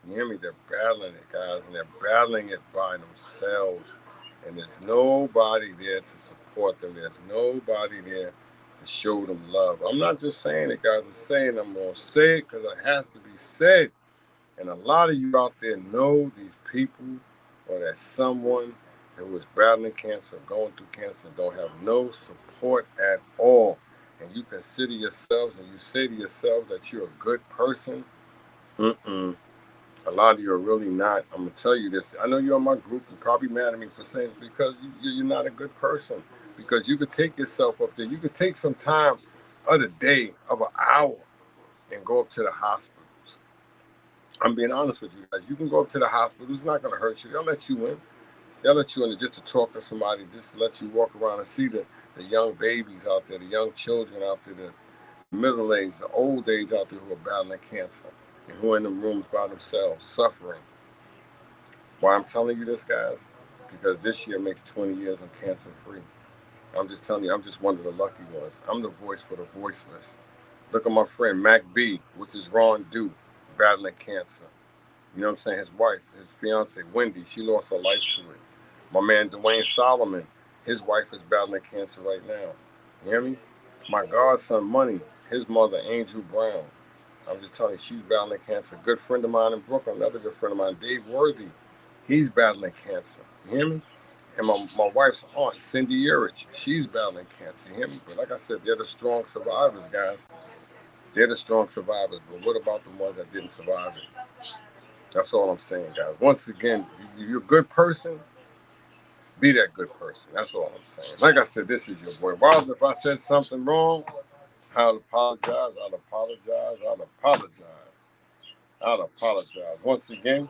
[SPEAKER 1] You hear me? They're battling it, guys, and they're battling it by themselves. And there's nobody there to support them. There's nobody there to show them love. I'm not just saying it, guys. I'm saying I'm going to say it because it has to be said. And a lot of you out there know these people or that someone who is battling cancer, going through cancer, and don't have no support at all. And you consider yourselves and you say to yourselves that you're a good person. Mm-mm. A lot of you are really not. I'm going to tell you this. I know you're on my group. You're probably mad at me for saying it because you're not a good person. Because you could take yourself up there. You could take some time of the day, of an hour, and go up to the hospitals. I'm being honest with you guys. You can go up to the hospital. It's not going to hurt you. They'll let you in. They'll let you in just to talk to somebody, just to let you walk around and see the young babies out there, the young children out there, the middle age, the old age out there who are battling cancer and who are in the rooms by themselves, suffering. Why I'm telling you this, guys? Because this year makes 20 years I'm cancer free. I'm just telling you, I'm just one of the lucky ones. I'm the voice for the voiceless. Look at my friend Mac B, which is Ron Dew, battling cancer. You know what I'm saying? His wife, his fiance, Wendy, she lost her life to it. My man Dwayne Solomon, his wife is battling cancer right now. You hear me? My godson Money, his mother Angel Brown. I'm just telling you, she's battling cancer. A good friend of mine in Brooklyn, another good friend of mine, Dave Worthy, he's battling cancer. You hear me? And my wife's aunt, Cindy Urich, she's battling cancer. You hear me? But like I said, they're the strong survivors, guys. They're the strong survivors. But what about the ones that didn't survive it? That's all I'm saying, guys. Once again, you're a good person, be that good person. That's all I'm saying. Like I said, this is your boy. Wild. If I said something wrong, I'll apologize. I'll apologize. I'll apologize. I'll apologize. Once again,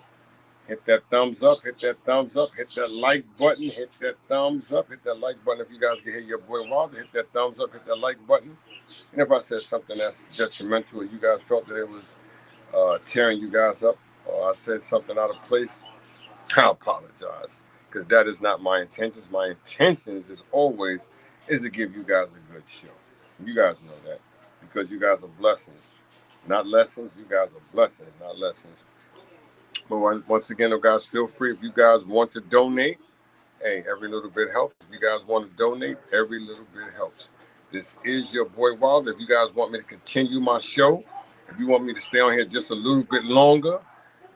[SPEAKER 1] hit that thumbs up, hit that thumbs up, hit that like button, hit that thumbs up, hit that like button. If you guys can hear your boy Wilder, hit that thumbs up, hit that like button. And if I said something that's detrimental or you guys felt that it was tearing you guys up or I said something out of place, I apologize. Because that is not my intentions. My intentions is always is to give you guys a good show. You guys know that. Because you guys are blessings. Not lessons. You guys are blessings, not lessons. But once again, guys, feel free if you guys want to donate. Hey, every little bit helps. If you guys want to donate, every little bit helps. This is your boy Wilder. If you guys want me to continue my show, if you want me to stay on here just a little bit longer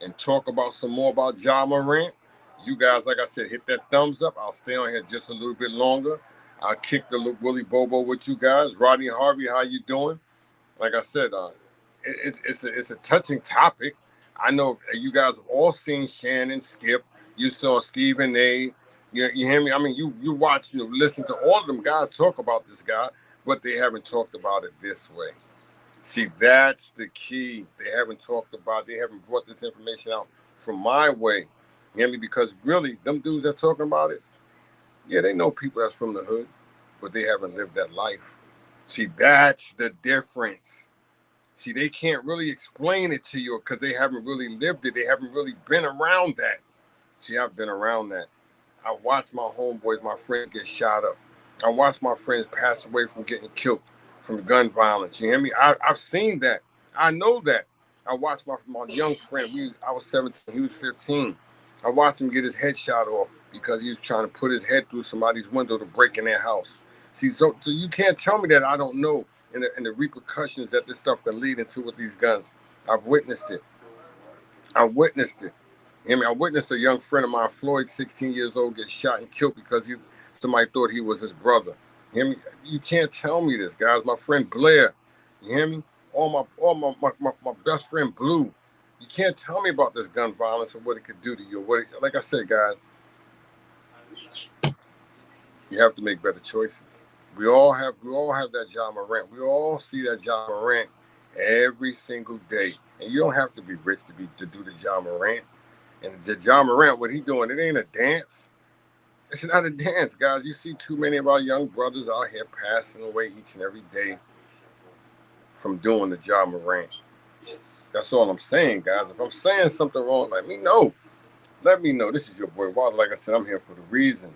[SPEAKER 1] and talk about some more about Ja Morant, you guys, like I said, hit that thumbs up. I'll stay on here just a little bit longer. I'll kick the Willie Bobo with you guys. Rodney Harvey, how you doing? Like I said, it's a touching topic. I know you guys have all seen Shannon, Skip. You saw Stephen A. You hear me? I mean, you watch, listen to all of them guys talk about this guy, but they haven't talked about it this way. See, that's the key. They haven't talked about. They haven't brought this information out from my way. You hear me? Because really, them dudes that talking about it, yeah, they know people that's from the hood, but they haven't lived that life. See, that's the difference. See, they can't really explain it to you because they haven't really lived it. They haven't really been around that. See, I've been around that. I watched my homeboys, my friends get shot up. I watched my friends pass away from getting killed from gun violence. You hear me? I've seen that. I know that. I watched my young friend. I was 17. He was 15. I watched him get his head shot off because he was trying to put his head through somebody's window to break in their house. See, so you can't tell me that I don't know and the repercussions that this stuff can lead into with these guns. I've witnessed it. I witnessed it. I witnessed a young friend of mine, Floyd, 16 years old, get shot and killed because somebody thought he was his brother. You hear me? You can't tell me this, guys. My friend Blair, you hear me? All my best friend Blue. You can't tell me about this gun violence and what it could do to you. Like I said, guys, you have to make better choices. We all have that John Morant. We all see that John Morant every single day. And you don't have to be rich to do the John Morant. And the John Morant, what he doing, it ain't a dance. It's not a dance, guys. You see too many of our young brothers out here passing away each and every day from doing the John Morant. That's all I'm saying, guys. If I'm saying something wrong, let me know. Let me know. This is your boy Walter. Like I said, I'm here for the reason,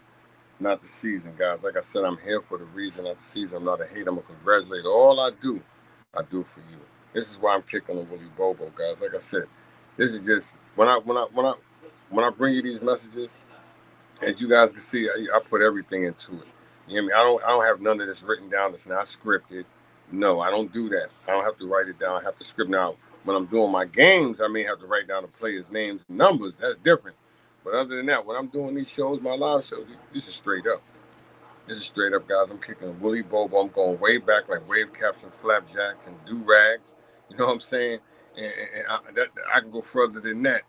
[SPEAKER 1] not the season, guys. Like I said, I'm here for the reason, not the season. I'm not a hater. I'm a congratulator. All I do for you. This is why I'm kicking on Willie Bobo, guys. Like I said, this is just when I bring you these messages. As you guys can see, I put everything into it. You hear me? I don't have none of this written down. It's not scripted. No, I don't do that. I don't have to write it down. I have to script now. When I'm doing my games, I may have to write down the players' names and numbers. That's different. But other than that, when I'm doing these shows, my live shows, this is straight up. This is straight up, guys. I'm kicking Willie Bobo. I'm going way back like wave caps and flapjacks and do-rags. You know what I'm saying? And I can go further than that.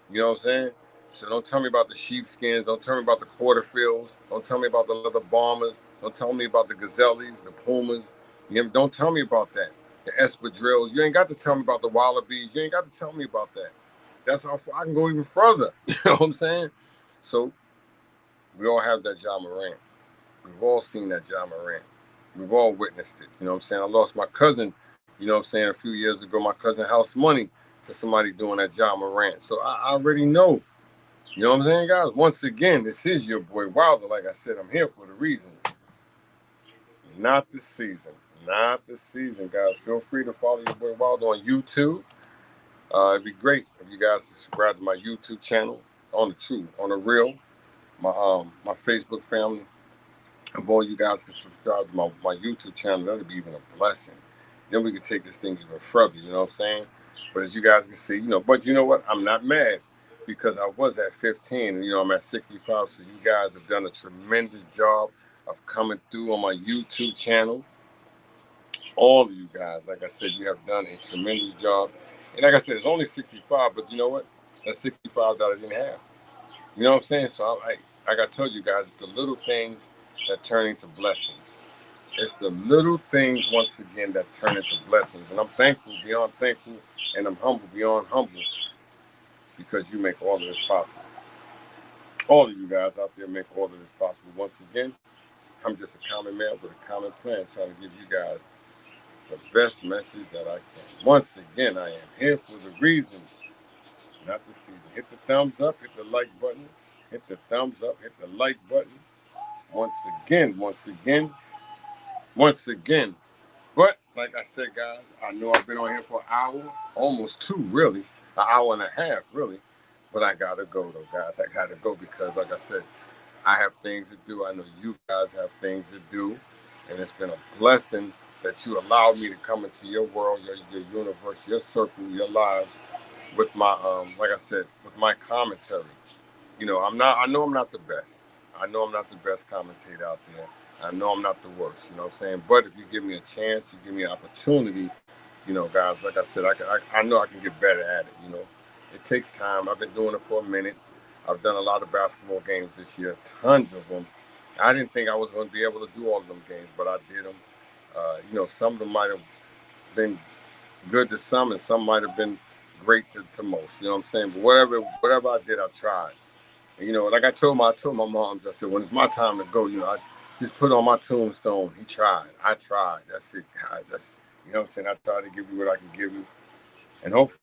[SPEAKER 1] You know what I'm saying? So don't tell me about the sheepskins. Don't tell me about the quarterfields. Don't tell me about the leather bombers. Don't tell me about the gazelles, the pumas. Don't tell me about that. The espadrilles. You ain't got to tell me about the wallabies. You ain't got to tell me about that. That's how far I can go even further. You know what I'm saying? So we all have that John Morant. We've all seen that John Morant. We've all witnessed it. You know what I'm saying? I lost my cousin, you know what I'm saying, a few years ago, my cousin House Money, to somebody doing that John Morant. So I already know. You know what I'm saying, guys? Once again, this is your boy Wilder. Like I said, I'm here for the reason. Not the season. Not the season, guys. Feel free to follow your boy Wilder on YouTube. It'd be great if you guys subscribe to my YouTube channel, on the truth, on the real, my Facebook family. If all you guys can subscribe to my YouTube channel, that'd be even a blessing. Then we could take this thing even further, you know what I'm saying? But as you guys can see, but you know what? I'm not mad because I was at 15 and, I'm at 65. So you guys have done a tremendous job of coming through on my YouTube channel. All of you guys, like I said, you have done a tremendous job. And like I said, it's only 65, but you know what? That's 65 that I didn't have. You know what I'm saying? So like I told you guys, it's the little things that turn into blessings. It's the little things, once again, that turn into blessings. And I'm thankful, beyond thankful, and I'm humble, beyond humble, because you make all of this possible. All of you guys out there make all of this possible. Once again, I'm just a common man with a common plan, trying to give you guys the best message that I can. Once again, I am here for the reason, not the season. Hit the thumbs up, hit the like button, hit the thumbs up, hit the like button. Once again, once again, once again. But like I said, guys, I know I've been on here for an hour, almost two, really, an hour and a half, really. But I gotta go though, guys. I gotta go because, like I said, I have things to do. I know you guys have things to do, and it's been a blessing that you allowed me to come into your world, your universe, your circle, your lives with my like I said, with my commentary. I know I'm not the best. I know I'm not the best commentator out there. I know I'm not the worst, you know what I'm saying? But if you give me a chance, you give me an opportunity, guys, like I said, I know I can get better at it. It takes time. I've been doing it for a minute. I've done a lot of basketball games this year, tons of them. I didn't think I was going to be able to do all of them games, but I did them. Some of them might have been good to some, and some might have been great to most. You know what I'm saying? But whatever I did, I tried. And, like I told my moms, I said, when it's my time to go, I just put on my tombstone. He tried. I tried. That's it, guys. You know what I'm saying? I tried to give you what I can give you, and hopefully.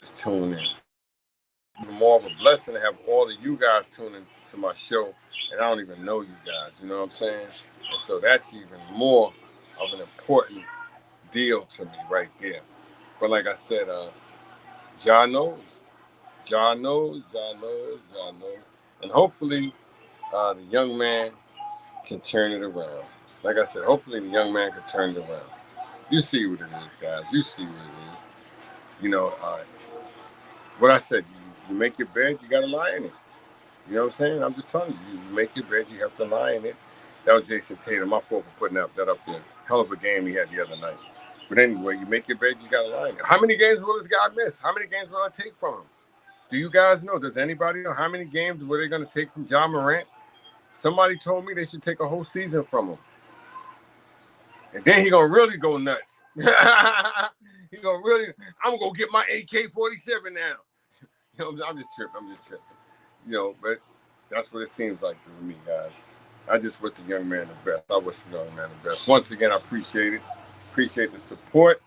[SPEAKER 1] just tune in. Even more of a blessing to have all of you guys tuning to my show, and I don't even know you guys. You know what I'm saying? And so that's even more of an important deal to me right there. But like I said, John knows. John knows, John knows, John knows. And hopefully the young man can turn it around. Like I said, hopefully the young man can turn it around. You see what it is, guys. You see what it is. You know, what I said, you make your bed, you got to lie in it. You know what I'm saying? I'm just telling you, you make your bed, you have to lie in it. That was Jason Tatum. My fault for putting that up there. Hell of a game he had the other night. But anyway, you make your bed, you got to lie in it. How many games will this guy miss? How many games will I take from him? Do you guys know? Does anybody know how many games were they going to take from John Morant? Somebody told me they should take a whole season from him. And then he going to really go nuts. He going to really, I'm going to get my AK-47 now. You know, I'm just tripping. You know, but that's what it seems like to me, guys. I just wish the young man the best. I wish the young man the best. Once again, I appreciate it. Appreciate the support.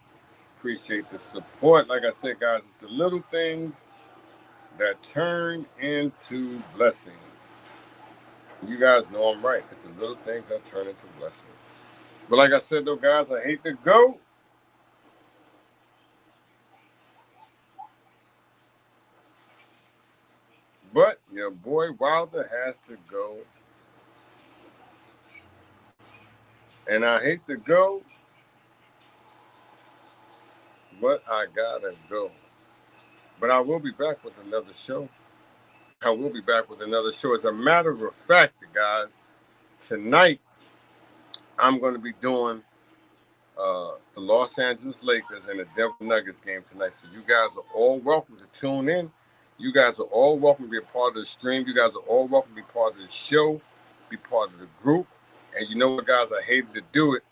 [SPEAKER 1] Like I said, guys, it's the little things that turn into blessings. You guys know I'm right. It's the little things that turn into blessings. But like I said, though, guys, I hate to go. But your boy Wilder has to go. And I hate to go, but I gotta go. But I will be back with another show. As a matter of fact, guys, tonight I'm going to be doing the Los Angeles Lakers and the Denver Nuggets game tonight. So you guys are all welcome to tune in. You guys are all welcome to be a part of the stream. You guys are all welcome to be part of the show, be part of the group. And you know what, guys, I hated to do it,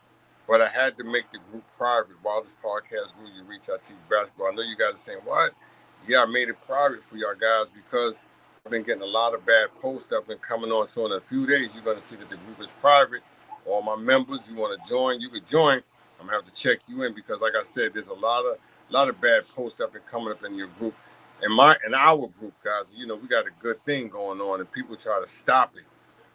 [SPEAKER 1] but I had to make the group private. While this podcast grew, you reach out, teach basketball. I know you guys are saying, what? Yeah, I made it private for y'all guys because I've been getting a lot of bad posts that have been coming on. So in a few days, you're going to see that the group is private. All my members, you want to join, you can join. I'm going to have to check you in because, like I said, there's a lot of bad posts that have been coming up in your group. In our group, guys, you know, we got a good thing going on, and people try to stop it.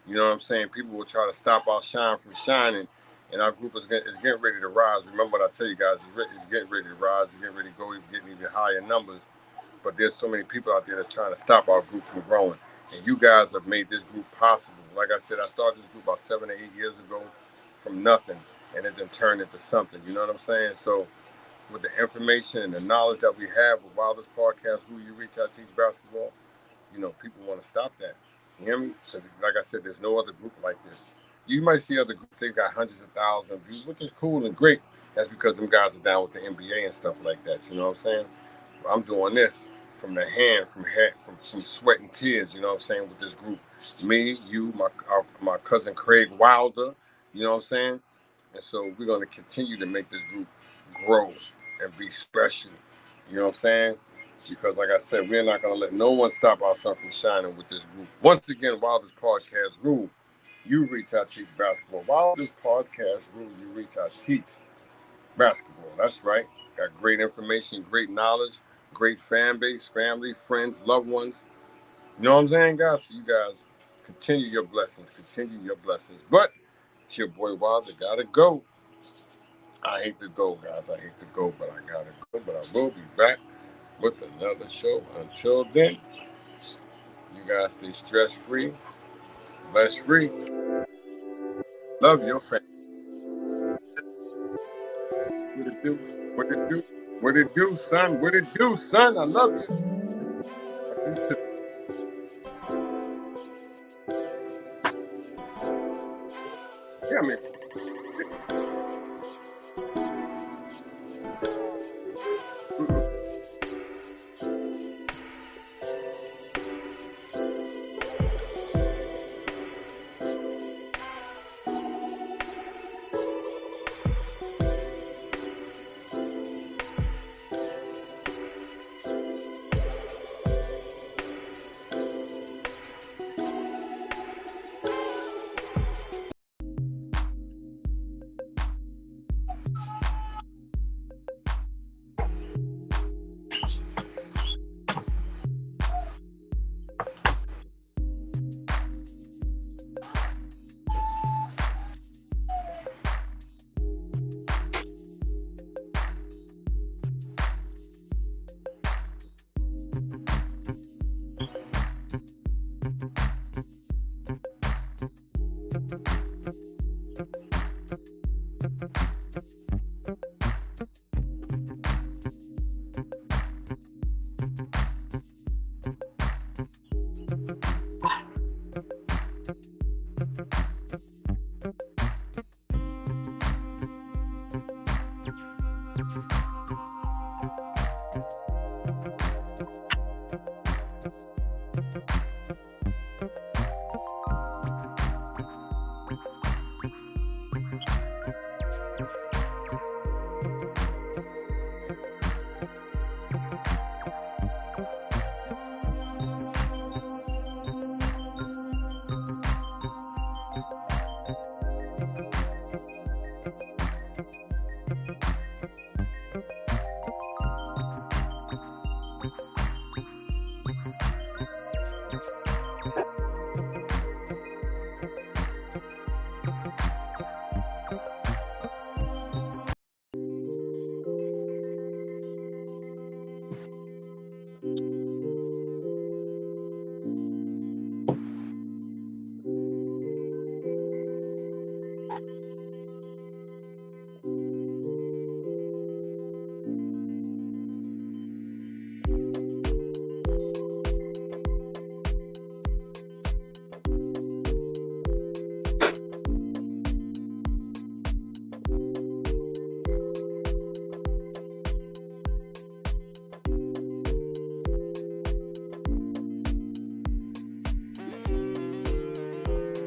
[SPEAKER 1] You know what I'm saying? People will try to stop our shine from shining, and our group is getting ready to rise. Remember what I tell you guys, it's getting ready to rise. It's getting ready to go, getting even higher numbers. But there's so many people out there that's trying to stop our group from growing. And you guys have made this group possible. Like I said, I started this group about 7 or 8 years ago from nothing, and it then turned into something. You know what I'm saying? So with the information and the knowledge that we have with Wildest Podcast, Who You Reach Out, Teach Basketball, you know, people want to stop that. You hear me? So, like I said, there's no other group like this. You might see other groups, they got hundreds of thousands of views, which is cool and great. That's because them guys are down with the NBA and stuff like that. You know what I'm saying? But I'm doing this from the hand, from sweat and tears, you know what I'm saying, with this group. Me, you, my cousin Craig Wilder, you know what I'm saying? And so we're going to continue to make this group grow and be special. You know what I'm saying? Because like I said, we're not going to let no one stop our sun from shining with this group. Once again, Wildest Podcast rule, you reach out, teach basketball. Wildest Podcast rule, you reach out, teach basketball. That's right. Got great information, great knowledge, great fan base, family, friends, loved ones. You know what I'm saying, guys? So you guys continue your blessings. But it's your boy Wilder. Gotta go. I hate to go, guys. I hate to go, but I gotta go. But I will be back with another show. Until then, you guys stay stress-free, bless-free. Love your family. What it do? What it do? What it do, son? What it do, son? I love you. Yeah, man.